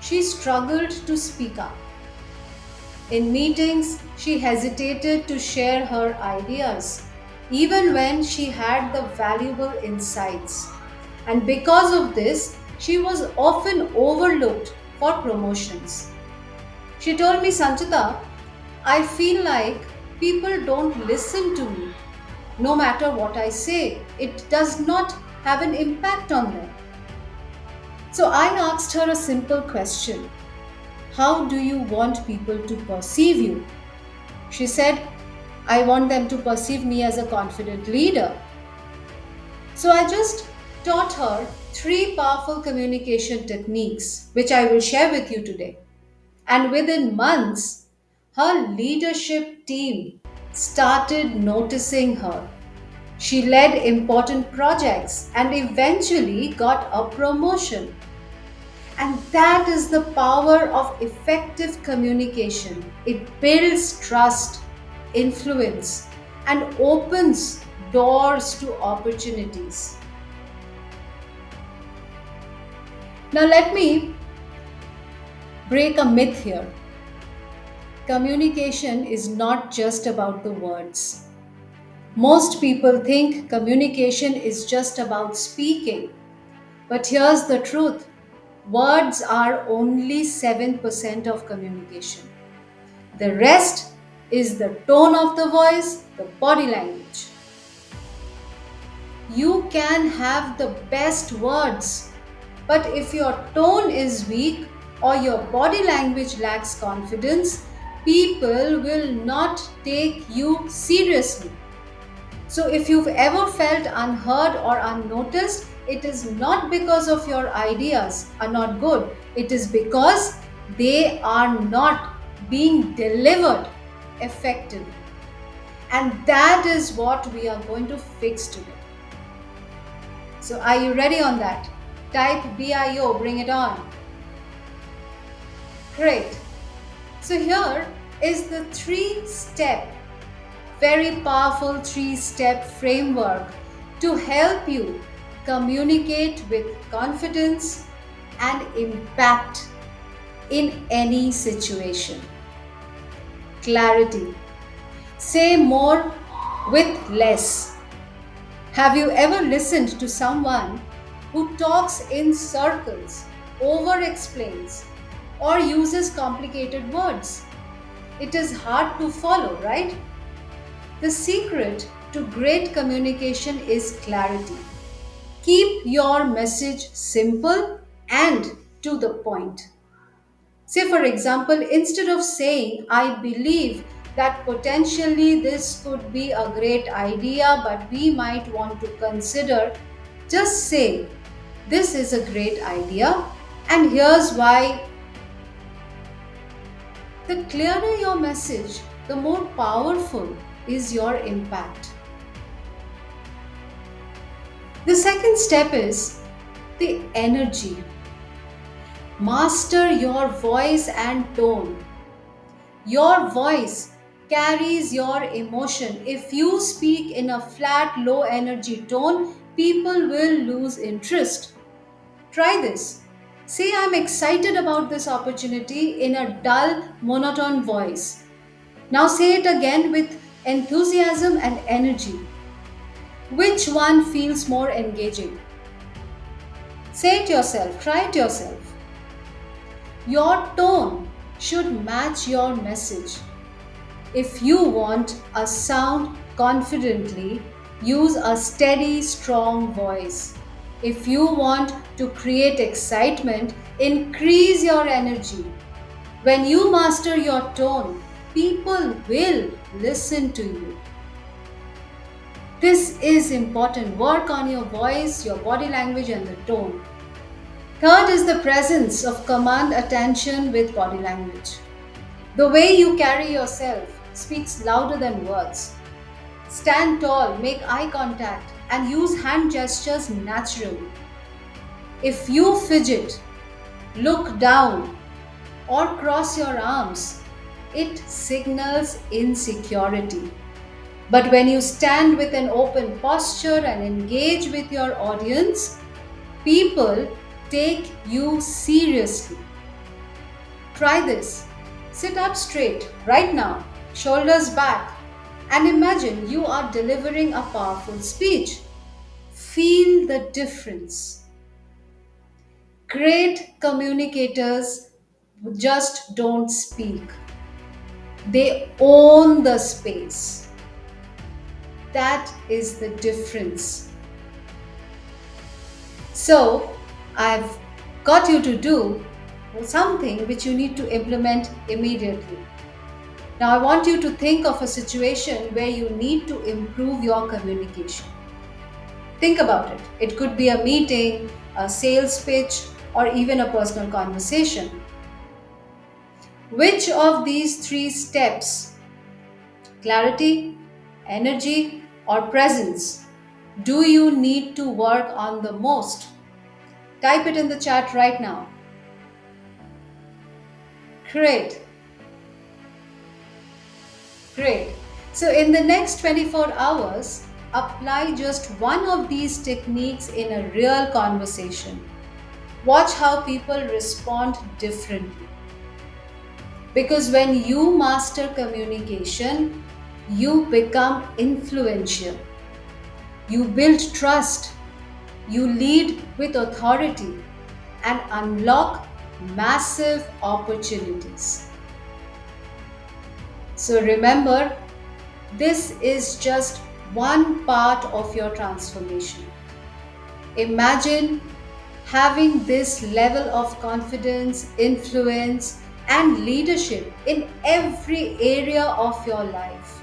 she struggled to speak up. In meetings, she hesitated to share her ideas, even when she had the valuable insights. And because of this, she was often overlooked for promotions. She told me, Sanchita, I feel like people don't listen to me. No matter what I say, it does not have an impact on them. So I asked her a simple question: how do you want people to perceive you? She said, I want them to perceive me as a confident leader. So I just taught her three powerful communication techniques, which I will share with you today. And within months, her leadership team started noticing her. She led important projects and eventually got a promotion. And that is the power of effective communication. It builds trust, influence, and opens doors to opportunities. Now, let me break a myth here. Communication is not just about the words. Most people think communication is just about speaking. But here's the truth: words are only 7% of communication. The rest is the tone of the voice, the body language. You can have the best words, but if your tone is weak or your body language lacks confidence, people will not take you seriously. So, if you've ever felt unheard or unnoticed, it is not because of your ideas are not good, it is because they are not being delivered effectively. And that is what we are going to fix today. So, are you ready on that? Type BIO, bring it on. Great. So, here is the very powerful three-step framework to help you communicate with confidence and impact in any situation. Clarity. Say more with less. Have you ever listened to someone who talks in circles, over explains, or uses complicated words? It is hard to follow, right? The secret to great communication is clarity. Keep your message simple and to the point. Say, for example, instead of saying, I believe that potentially this could be a great idea, but we might want to consider, just say, this is a great idea, and here's why. The clearer your message, the more powerful is your impact. The second step is the energy. Master your voice and tone. Your voice carries your emotion. If you speak in a flat, low energy tone, people will lose interest. Try this. Say, I'm excited about this opportunity in a dull, monotone voice. Now say it again with enthusiasm and energy. Which one feels more engaging? Say it yourself, try it yourself. Your tone should match your message. If you want a sound confidently, use a steady, strong voice. If you want to create excitement, increase your energy. When you master your tone, people will listen to you. This is important. Work on your voice, your body language, and the tone. Third is the presence of command attention with body language. The way you carry yourself speaks louder than words. Stand tall, make eye contact, and use hand gestures naturally. If you fidget, look down, or cross your arms, it signals insecurity. But when you stand with an open posture and engage with your audience, people take you seriously. Try this. Sit up straight right now, shoulders back, and imagine you are delivering a powerful speech. Feel the difference. Great communicators just don't speak, they own the space. That is the difference. So, I've got you to do something which you need to implement immediately. Now, I want you to think of a situation where you need to improve your communication. Think about it. It could be a meeting, a sales pitch, or even a personal conversation. Which of these three steps, clarity, energy, or presence, do you need to work on the most? Type it in the chat right now. Great. Great. So, in the next 24 hours, apply just one of these techniques in a real conversation. Watch how people respond differently. Because when you master communication, you become influential. You build trust. You lead with authority and unlock massive opportunities. So remember, this is just one part of your transformation. Imagine having this level of confidence, influence, and leadership in every area of your life.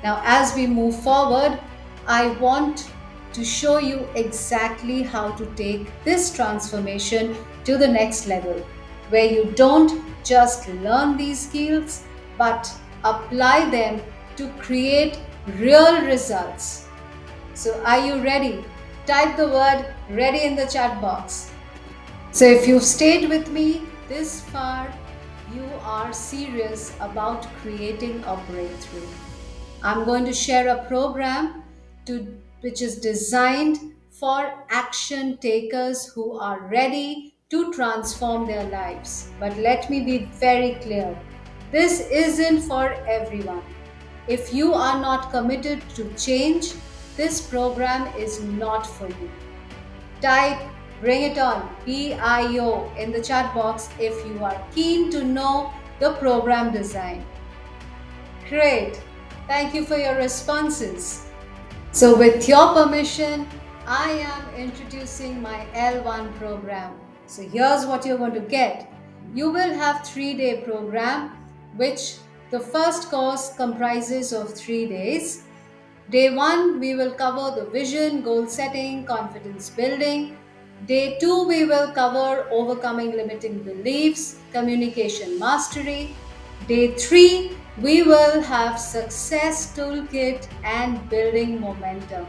Now, as we move forward, I want to show you exactly how to take this transformation to the next level, where you don't just learn these skills but apply them to create real results. So, are you ready? Type the word ready in the chat box. So, if you've stayed with me this far, you are serious about creating a breakthrough. I'm going to share a program which is designed for action takers who are ready to transform their lives. But let me be very clear, this isn't for everyone. If you are not committed to change, this program is not for you. Type Bring It On, BIO, in the chat box if you are keen to know the program design. Great. Thank you for your responses. So, with your permission, I am introducing my L1 program. So, here's what you're going to get. You will have 3-day program, which the first course comprises of 3 days. Day 1, we will cover the vision, goal setting, confidence building. Day 2, we will cover overcoming limiting beliefs, communication mastery. Day 3, we will have success toolkit and building momentum.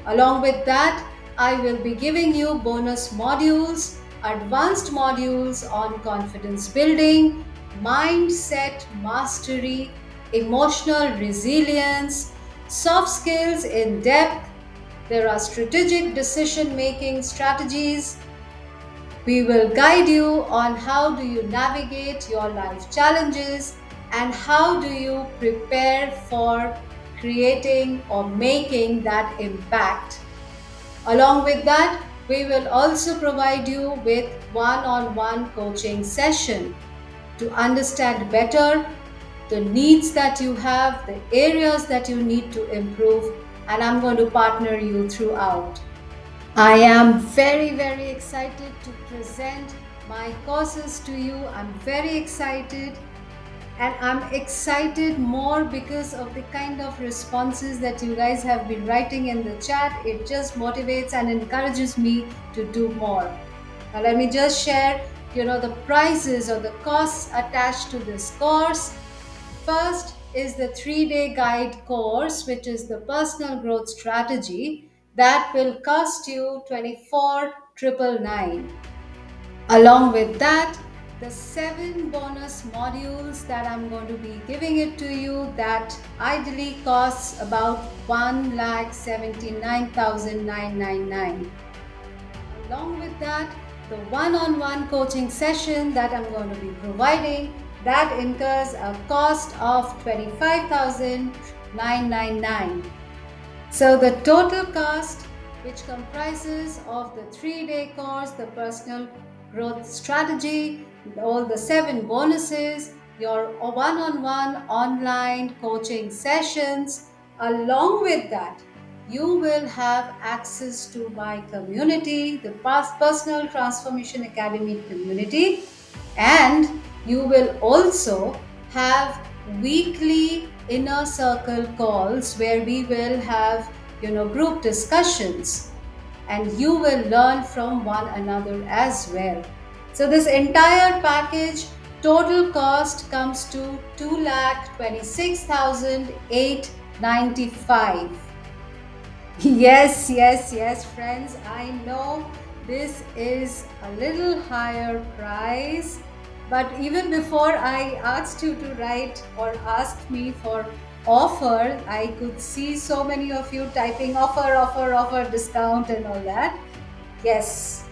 Along with that, I will be giving you bonus modules, advanced modules on confidence building, mindset mastery, emotional resilience, soft skills in depth. There are strategic decision making strategies. We will guide you on how do you navigate your life challenges and how do you prepare for creating or making that impact. Along with that, we will also provide you with one-on-one coaching session to understand better the needs that you have, the areas that you need to improve, and I'm going to partner you throughout. I am very, very excited to present my courses to you. I'm very excited, and I'm excited more because of the kind of responses that you guys have been writing in the chat. It just motivates and encourages me to do more. Now, let me just share, the prices or the costs attached to this course. First is the 3-day guide course, which is the personal growth strategy that will cost you 24,999. Along with that, the 7 bonus modules that I'm going to be giving it to you that ideally costs about 1,79,999. Along with that, the one-on-one coaching session that I'm going to be providing that incurs a cost of 25,999. So the total cost, which comprises of the 3-day course, the personal growth strategy, all the 7 bonuses, your one-on-one online coaching sessions, along with that, you will have access to my community, the Personal Transformation Academy community, and you will also have weekly inner circle calls where we will have group discussions, and you will learn from one another as well. So this entire package total cost comes to 2,26,895. Yes, yes, yes, friends. I know this is a little higher price, but even before I asked you to write or asked me for offer, I could see so many of you typing offer, offer, offer, discount, and all that. Yes,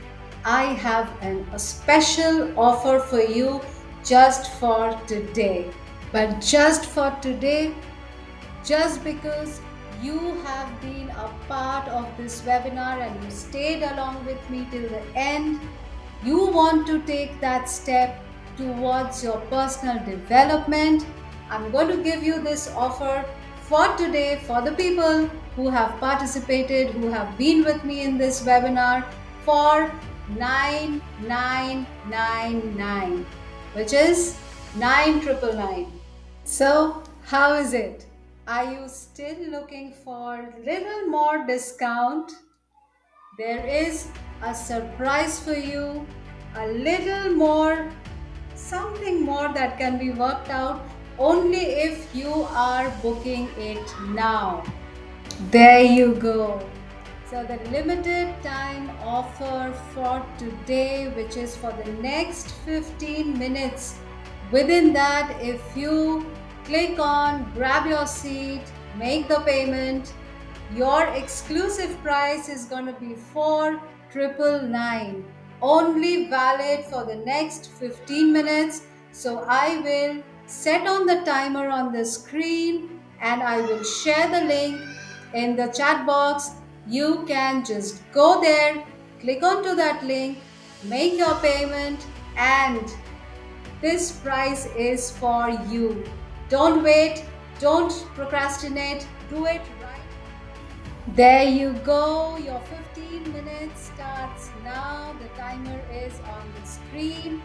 I have a special offer for you just for today. But just for today, just because you have been a part of this webinar and you stayed along with me till the end, you want to take that step towards your personal development, I'm going to give you this offer for today for the people who have participated, who have been with me in this webinar for 9999, which is 9999. So, how is it? Are you still looking for little more discount? There is a surprise for you, a little more, something more that can be worked out only if you are booking it now. There you go. So the limited time offer for today, which is for the next 15 minutes. Within that, if you click on grab your seat, make the payment, your exclusive price is going to be 4,999, only valid for the next 15 minutes. So I will set on the timer on the screen and I will share the link in the chat box. You can just go there, click onto that link, make your payment, and this price is for you. Don't wait, don't procrastinate, do it right. There you go, your 15 minutes starts now. The timer is on the screen.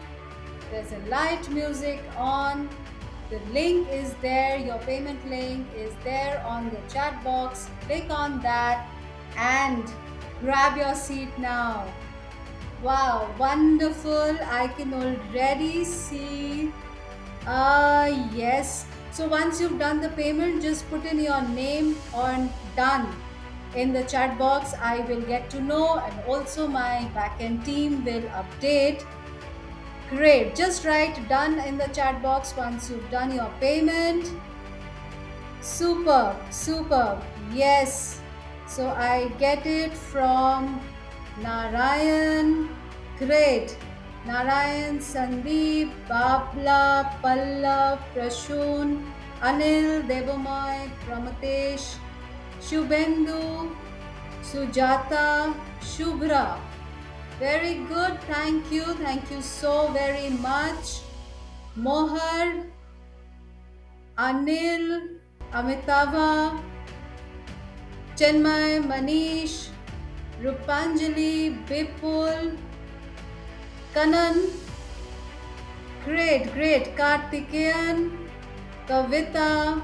There's a light music on. The link is there, your payment link is there on the chat box. Click on that and grab your seat now. Wow, wonderful. I can already see. Yes. So once you've done the payment, just put in your name on done in the chat box. I will get to know, and also my backend team will update. Great. Just write done in the chat box once you've done your payment. Superb, superb. Yes. So I get it from Narayan. Great. Narayan, Sandeep, Babla, Pallav, Prashun, Anil, Devamoy, Pramatesh, Shubhendu, Sujata, Shubhra. Very good. Thank you. Thank you so very much. Mohar, Anil, Amitava, Chenmay, Manish, Rupanjali, Bipul, Kanan, great, great, Kartikeyan, Kavita,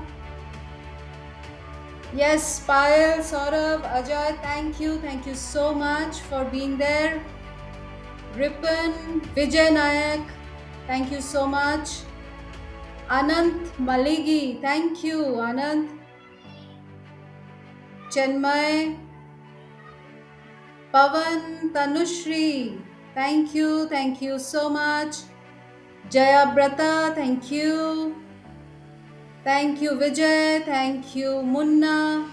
yes, Payal, Saurabh, Ajay, thank you so much for being there. Ripan, Vijay Nayak, thank you so much. Anant Maligi, thank you, Anant. Chenmay, Pavan, Tanushri, thank you so much. Jaya Brata, thank you Vijay, thank you Munna,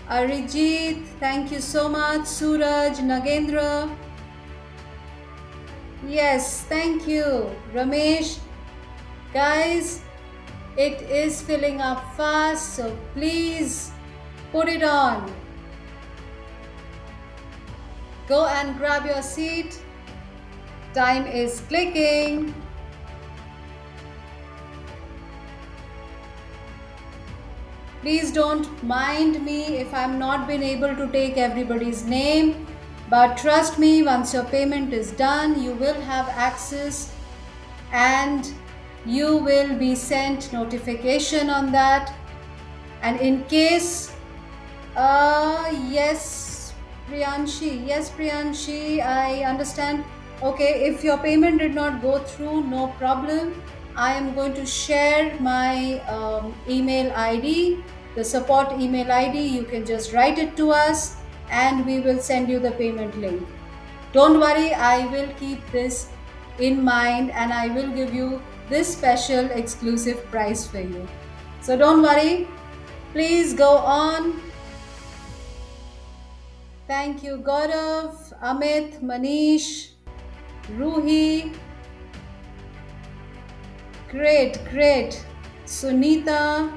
Arijit, thank you so much. Suraj, Nagendra, yes, thank you. Ramesh, guys, it is filling up fast, so please put it on. Go and grab your seat. Time is clicking. Please don't mind me if I'm not been able to take everybody's name. But trust me, once your payment is done, you will have access and you will be sent notification on that. And in case, yes, Priyanshi, I understand. Okay, if your payment did not go through, no problem. I am going to share my email ID, the support email ID. You can just write it to us and we will send you the payment link. Don't worry, I will keep this in mind and I will give you this special exclusive price for you. So don't worry, please go on. Thank you, Gaurav, Amit, Manish, Ruhi. Great, great. Sunita,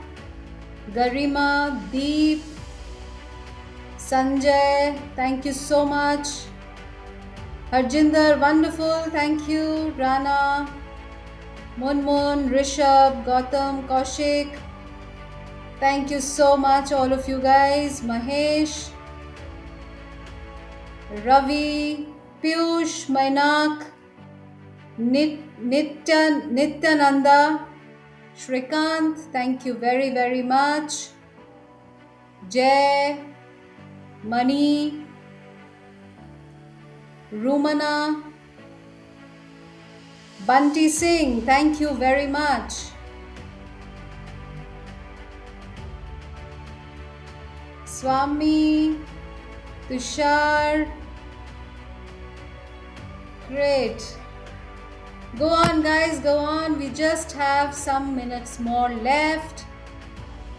Garima, Deep, Sanjay, thank you so much. Harjinder, wonderful, thank you. Rana, Munmun, Rishabh, Gautam, Kaushik, thank you so much, all of you guys. Mahesh, Ravi, Piyush, Mainak, Nityananda, Shrikant, thank you very, very much. Jay, Mani, Rumana, Bunty Singh, thank you very much. Swami, Tushar, great. Go on, guys, go on. We just have some minutes more left.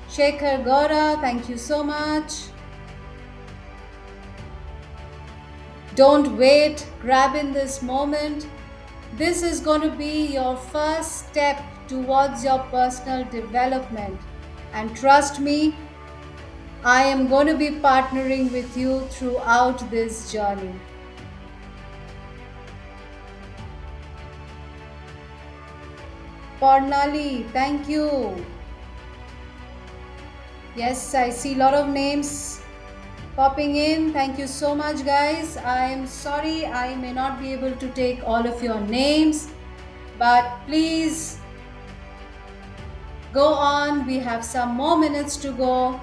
Shekhar Gora, thank you so much. Don't wait, grab in this moment. This is going to be your first step towards your personal development. And trust me, I am going to be partnering with you throughout this journey. Parnali, thank you. Yes, I see a lot of names popping in. Thank you so much, guys. I am sorry I may not be able to take all of your names, but please go on. We have some more minutes to go.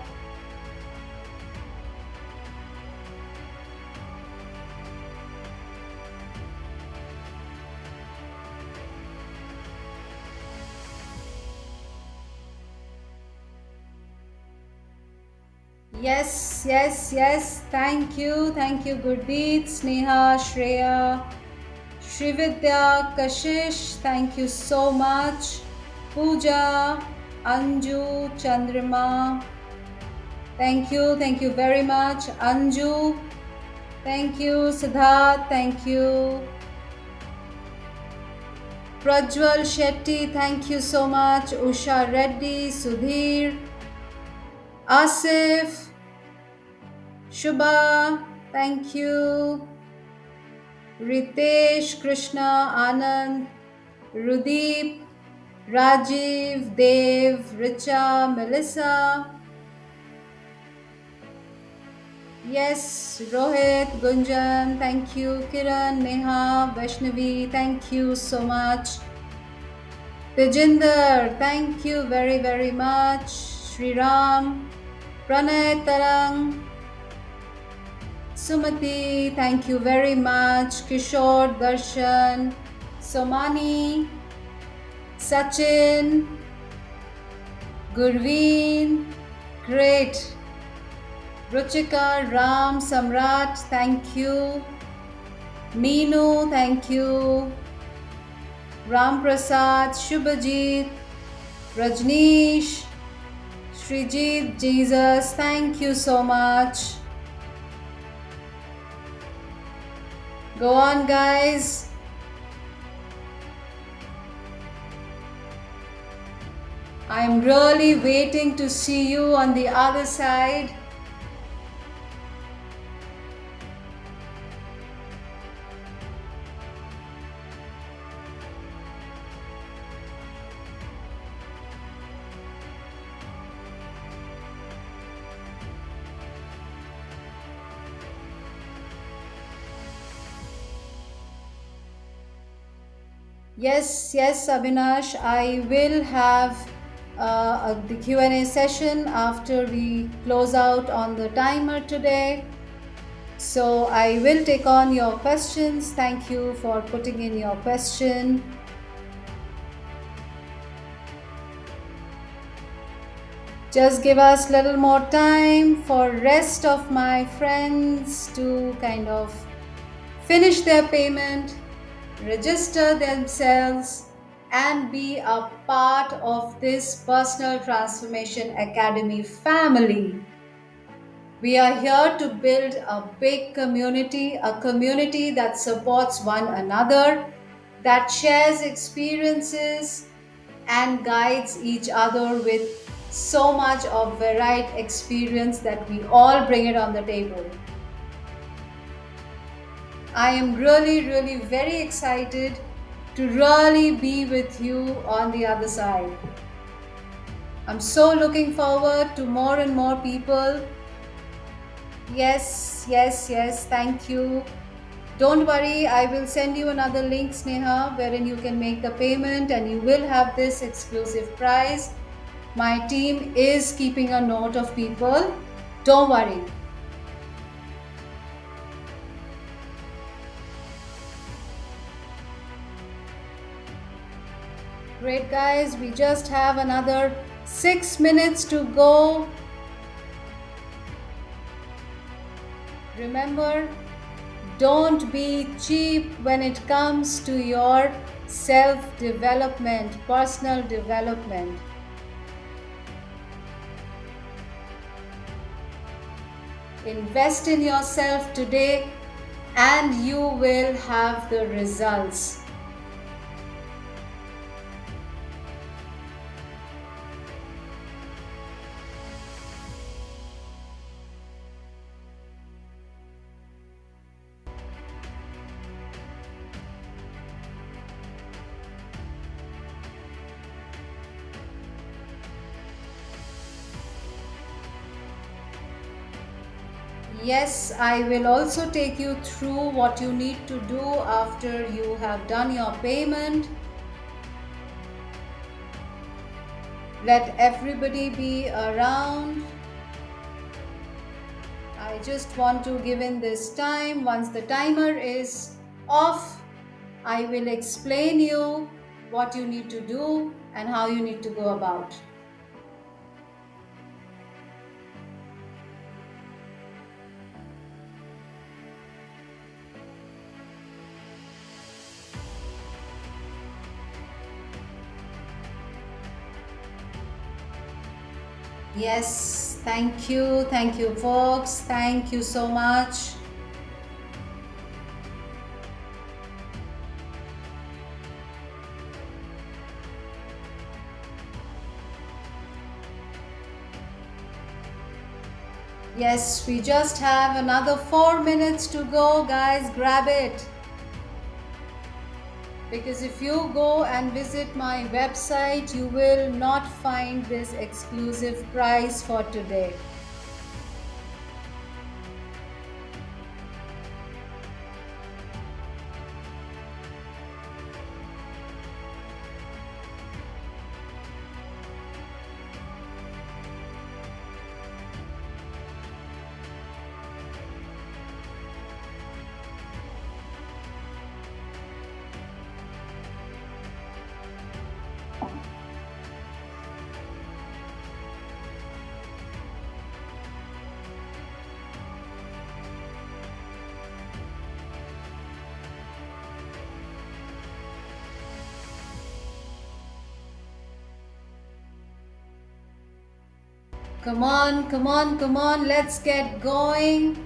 Yes, yes, yes. Thank you. Thank you, Gurdeep, Sneha, Shreya, Srividya, Kashish. Thank you so much. Pooja, Anju, Chandrama. Thank you. Thank you very much. Anju. Thank you. Siddharth. Thank you. Prajwal Shetty. Thank you so much. Usha Reddy, Sudhir, Asif, Shubha, thank you. Ritesh, Krishna, Anand, Rudeep, Rajiv, Dev, Richa, Melissa. Yes, Rohit, Gunjan, thank you. Kiran, Neha, Vaishnavi, thank you so much. Tejinder, thank you very, very much. Sriram, Pranay, Tarang, Sumati, thank you very much. Kishore, Darshan, Somani, Sachin, Gurveen, great. Ruchika, Ram, Samrat, thank you. Meenu, thank you. Ram Prasad, Shubhajit, Rajneesh, Srijit, Jesus, thank you so much. Go on, guys. I'm really waiting to see you on the other side. Yes, yes, Abhinash, I will have the Q&A session after we close out on the timer today. So I will take on your questions. Thank you for putting in your question. Just give us a little more time for rest of my friends to kind of finish their payment, register themselves, and be a part of this Personal Transformation Academy family. We are here to build a big community, a community that supports one another, that shares experiences, and guides each other with so much of varied experience that we all bring it on the table. I am really, really very excited to really be with you on the other side. I'm so looking forward to more and more people. Yes, yes, yes, thank you. Don't worry, I will send you another link, Sneha, wherein you can make the payment and you will have this exclusive prize. My team is keeping a note of people. Don't worry. Great, guys. We just have another 6 minutes to go. Remember, don't be cheap when it comes to your self-development, personal development. Invest in yourself today and you will have the results. Yes, I will also take you through what you need to do after you have done your payment. Let everybody be around. I just want to give in this time. Once the timer is off, I will explain you what you need to do and how you need to go about. Yes, thank you. Thank you, folks. Thank you so much. Yes, we just have another 4 minutes to go, guys. Grab it. because if you go and visit my website, you will not find this exclusive price for today. Come on, come on, come on, let's get going.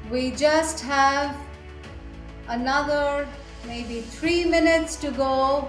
We just have another maybe 3 minutes to go.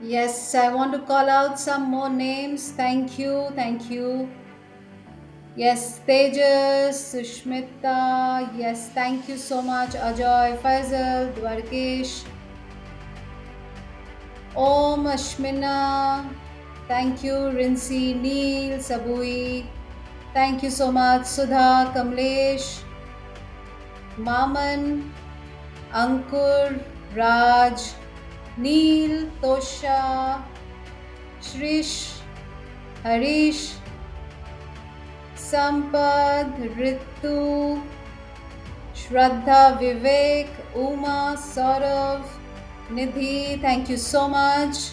Yes, I want to call out some more names. Thank you, thank you. Yes, Tejas, Sushmita. Yes, thank you so much. Ajoy, Faisal, Dwarkesh, Om, Ashmina. Thank you, Rinsi, Neil, Sabui. Thank you so much. Sudha, Kamlesh, Maman, Ankur, Raj, Neil, Tosha, Shrish, Harish, Sampad, Ritu, Shraddha, Vivek, Uma, Saurav, Nidhi, thank you so much.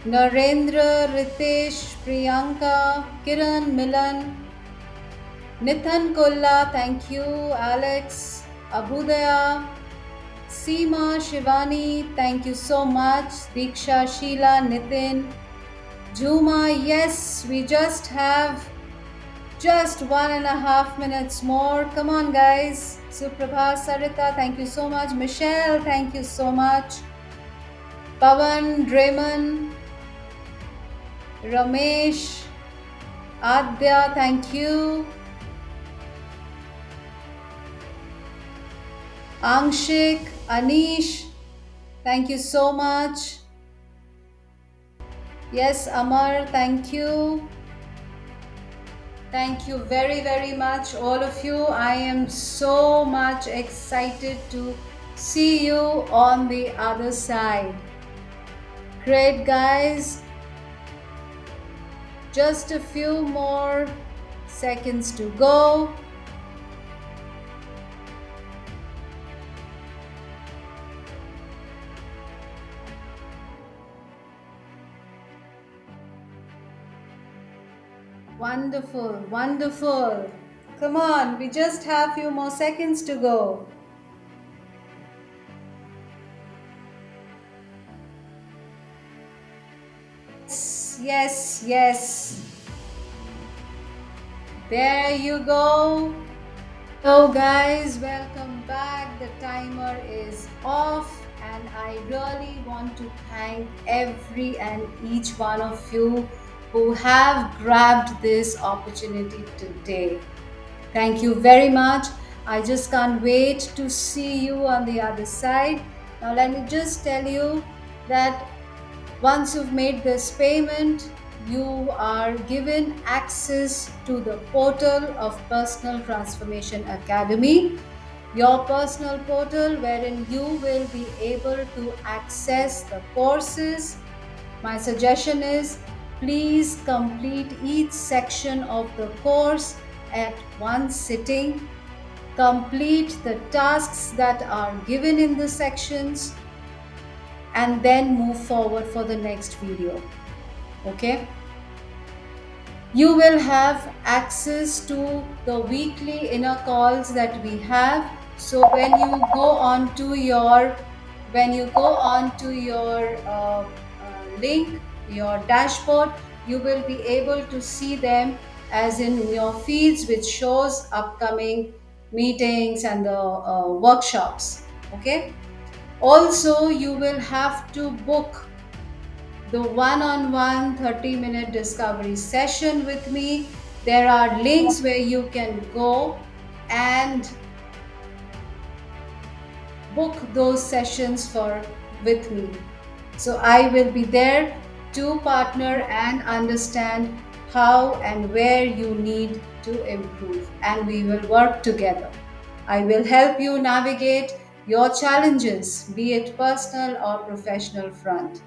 Narendra, Ritesh, Priyanka, Kiran, Milan, Nithan Kolla, thank you. Alex, Abhudaya, Seema, Shivani, thank you so much. Diksha, Sheila, Nitin, Juma, yes, we just have just 1.5 minutes more. Come on, guys. Suprabha, Sarita, thank you so much. Michelle, thank you so much. Pavan, Draymond, Ramesh, Adya, thank you. Angshik, Anish, thank you so much. Yes, Amar, thank you. Thank you very, very much, all of you. I am so much excited to see you on the other side. Great, guys. Just a few more seconds to go. Wonderful, wonderful. Come on, we just have a few more seconds to go. Yes, yes. There you go. Hello guys, welcome back. The timer is off and I really want to thank every and each one of you who have grabbed this opportunity today. Thank you very much. I just can't wait to see you on the other side. Now let me just tell you that once you've made this payment, you are given access to the portal of Personal Transformation Academy, your personal portal wherein you will be able to access the courses. My suggestion is please complete each section of the course at one sitting. Complete the tasks that are given in the sections and then move forward for the next video. Okay? You will have access to the weekly inner calls that we have. So when you go on to your link, your dashboard, you will be able to see them as in your feeds, which shows upcoming meetings and the workshops. Okay. Also, you will have to book the one-on-one 30-minute discovery session with me. There are links where you can go and book those sessions for with me. So I will be there to partner and understand how and where you need to improve, and we will work together. I will help you navigate your challenges, be it personal or professional front.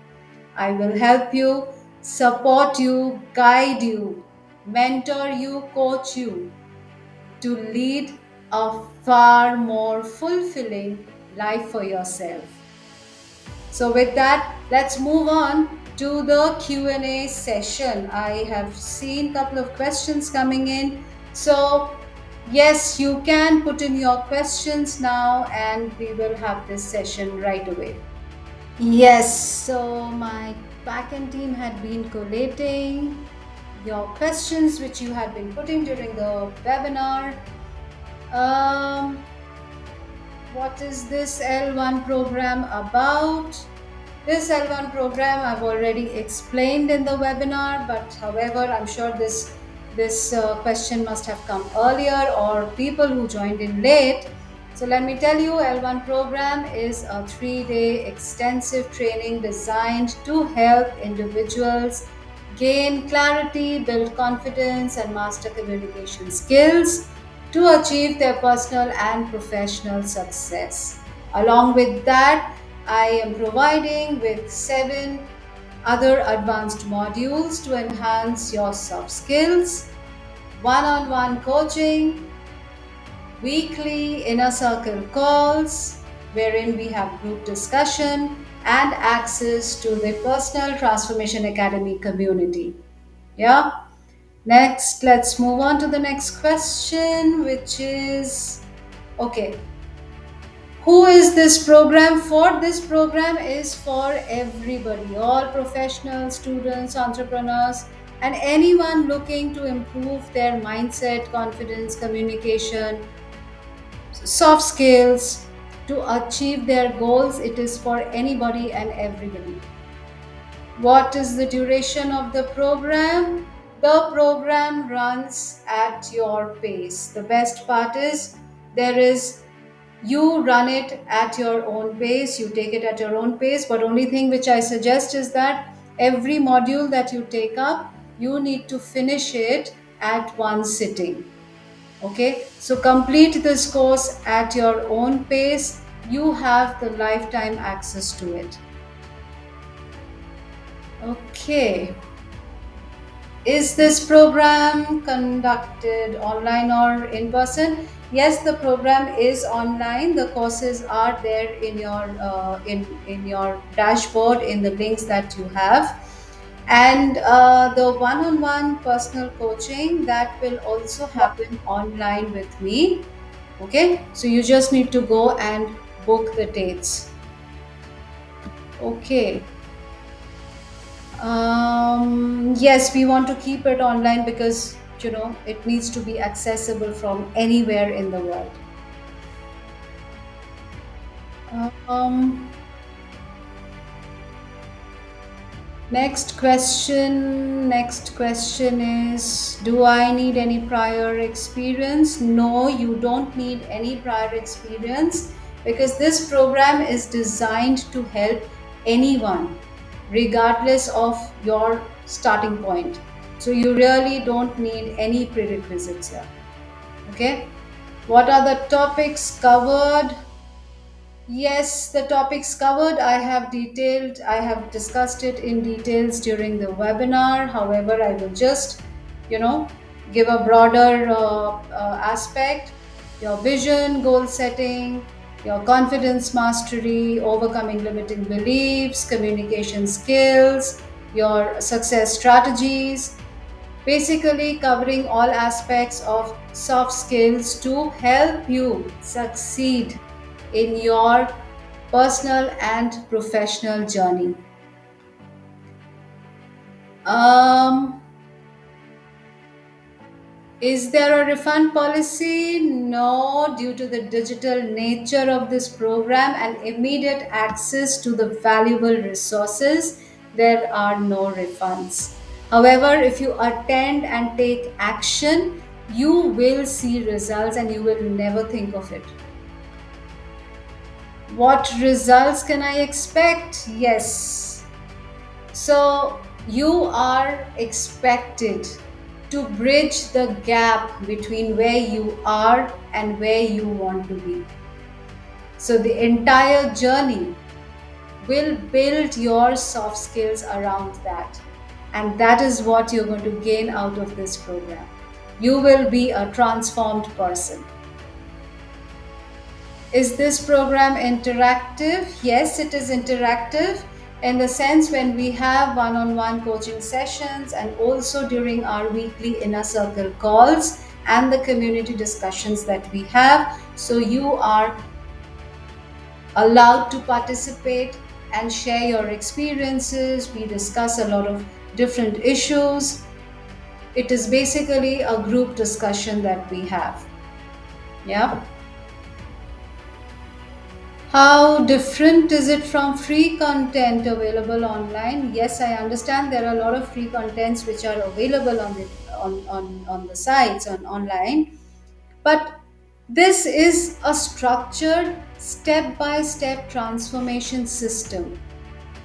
I will help you, support you, guide you, mentor you, coach you to lead a far more fulfilling life for yourself. So with that, let's move on to the Q&A session. I have seen a couple of questions coming in. So yes, you can put in your questions now and we will have this session right away. Yes, so my backend team had been collating your questions which you had been putting during the webinar. What is this L1 program about? This L1 program I've already explained in the webinar, but however, I'm sure this question must have come earlier or people who joined in late. So let me tell you, L1 program is a 3-day extensive training designed to help individuals gain clarity, build confidence, and master communication skills to achieve their personal and professional success. Along with that, I am providing with 7 other advanced modules to enhance your soft skills, one-on-one coaching, weekly inner circle calls, wherein we have group discussion and access to the Personal Transformation Academy community. Yeah. Next, let's move on to the next question, which is okay. Who is this program for? This program is for everybody, all professionals, students, entrepreneurs, and anyone looking to improve their mindset, confidence, communication, soft skills to achieve their goals. It is for anybody and everybody. What is the duration of the program? The program runs at your pace. The best part is you run it at your own pace, you take it at your own pace, but only thing which I suggest is that every module that you take up, you need to finish it at one sitting. Okay, so complete this course at your own pace. You have the lifetime access to it. Okay. Is this program conducted online or in person? Yes, the program is online. The courses are there in your in your dashboard in the links that you have, and the one-on-one personal coaching that will also happen online with me. Okay, so you just need to go and book the dates. Okay. Yes, we want to keep it online because it needs to be accessible from anywhere in the world. Um, Next question. Next question is, do I need any prior experience? No, you don't need any prior experience because this program is designed to help anyone, regardless of your starting point. So you really don't need any prerequisites here. Okay. What are the topics covered? Yes, the topics covered, I have discussed it in details during the webinar. However, I will just, give a broader aspect. Your vision, goal setting, your confidence mastery, overcoming limiting beliefs, communication skills, your success strategies, basically covering all aspects of soft skills to help you succeed in your personal and professional journey. Um, Is there a refund policy? No, due to the digital nature of this program and immediate access to the valuable resources, there are no refunds. However, if you attend and take action, you will see results and you will never think of it. What results can I expect? Yes. So, you are expected to bridge the gap between where you are and where you want to be. So, the entire journey will build your soft skills around that. And that is what you're going to gain out of this program. You will be a transformed person. Is this program interactive? Yes, it is interactive in the sense when we have one on one coaching sessions and also during our weekly inner circle calls and the community discussions that we have. So you are allowed to participate and share your experiences. We discuss a lot of different issues. It is basically a group discussion that we have. Yeah. How different is it from free content available online? Yes, I understand there are a lot of free contents which are available on the sites on online, but this is a structured step-by-step transformation system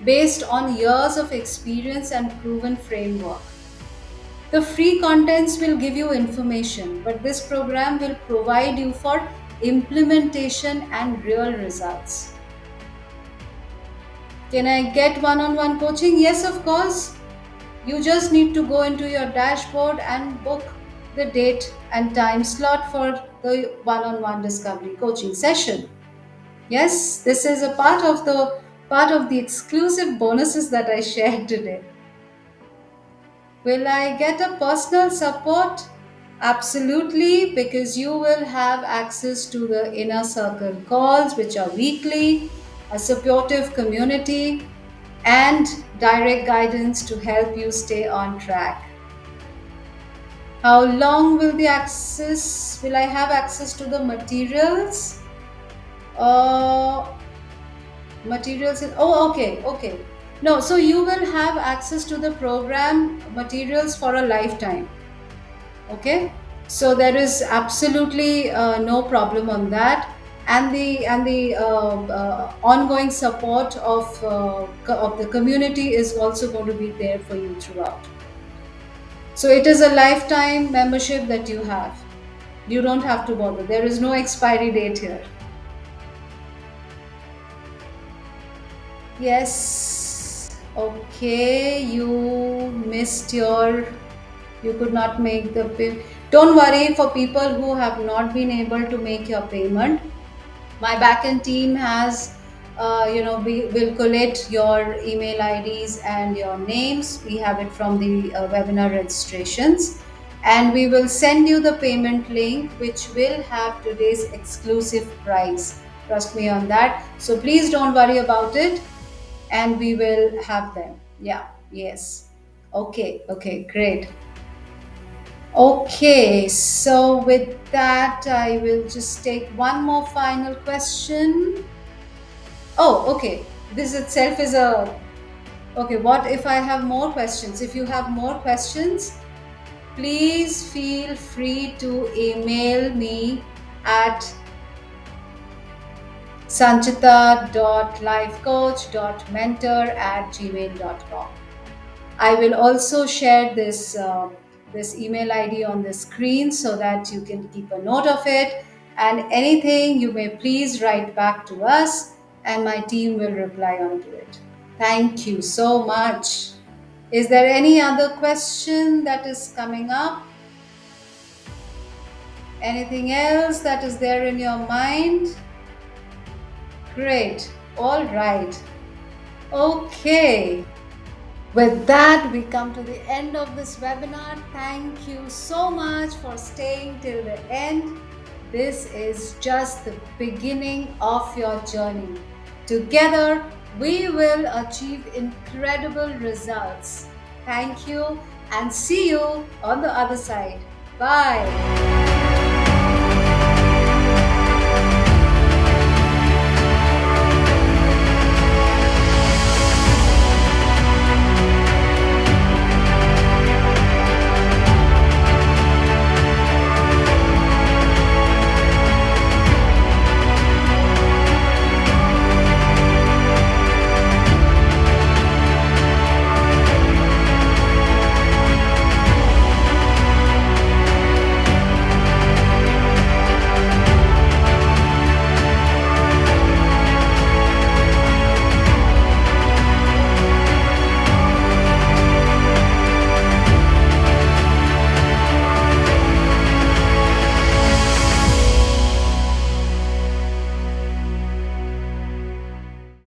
based on years of experience and proven framework. The free contents will give you information, but this program will provide you for implementation and real results. Can I get one on one coaching? Yes, of course. You just need to go into your dashboard and book the date and time slot for the one on one discovery coaching session. Yes, this is a part of the exclusive bonuses that I shared today. Will I get a personal support? Absolutely, because you will have access to the inner circle calls, which are weekly, a supportive community, and direct guidance to help you stay on track. How long will I have access to the materials? Uh, okay. No, so you will have access to the program materials for a lifetime. Okay, so there is absolutely no problem on that, and the ongoing support of the community is also going to be there for you throughout. So it is a lifetime membership that you have. You don't have to bother. There is no expiry date here. Yes. Okay, you could not make the pay. Don't worry for people who have not been able to make your payment. My backend team has, we will collect your email IDs and your names. We have it from the webinar registrations. And we will send you the payment link, which will have today's exclusive price. Trust me on that. So please don't worry about it. And we will have them. Yeah, yes. Okay, great. Okay, so with that, I will just take one more final question. Oh, okay. This itself is a. Okay, what if I have more questions? If you have more questions, please feel free to email me at sanchita.lifecoach.mentor@gmail.com. I will also share this email ID on the screen so that you can keep a note of it. And anything you may please write back to us, and my team will reply onto it. Thank you so much. Is there any other question that is coming up? Anything else that is there in your mind? Great. All right. Okay. With that, we come to the end of this webinar. Thank you so much for staying till the end. This is just the beginning of your journey. Together, we will achieve incredible results. Thank you and see you on the other side. Bye.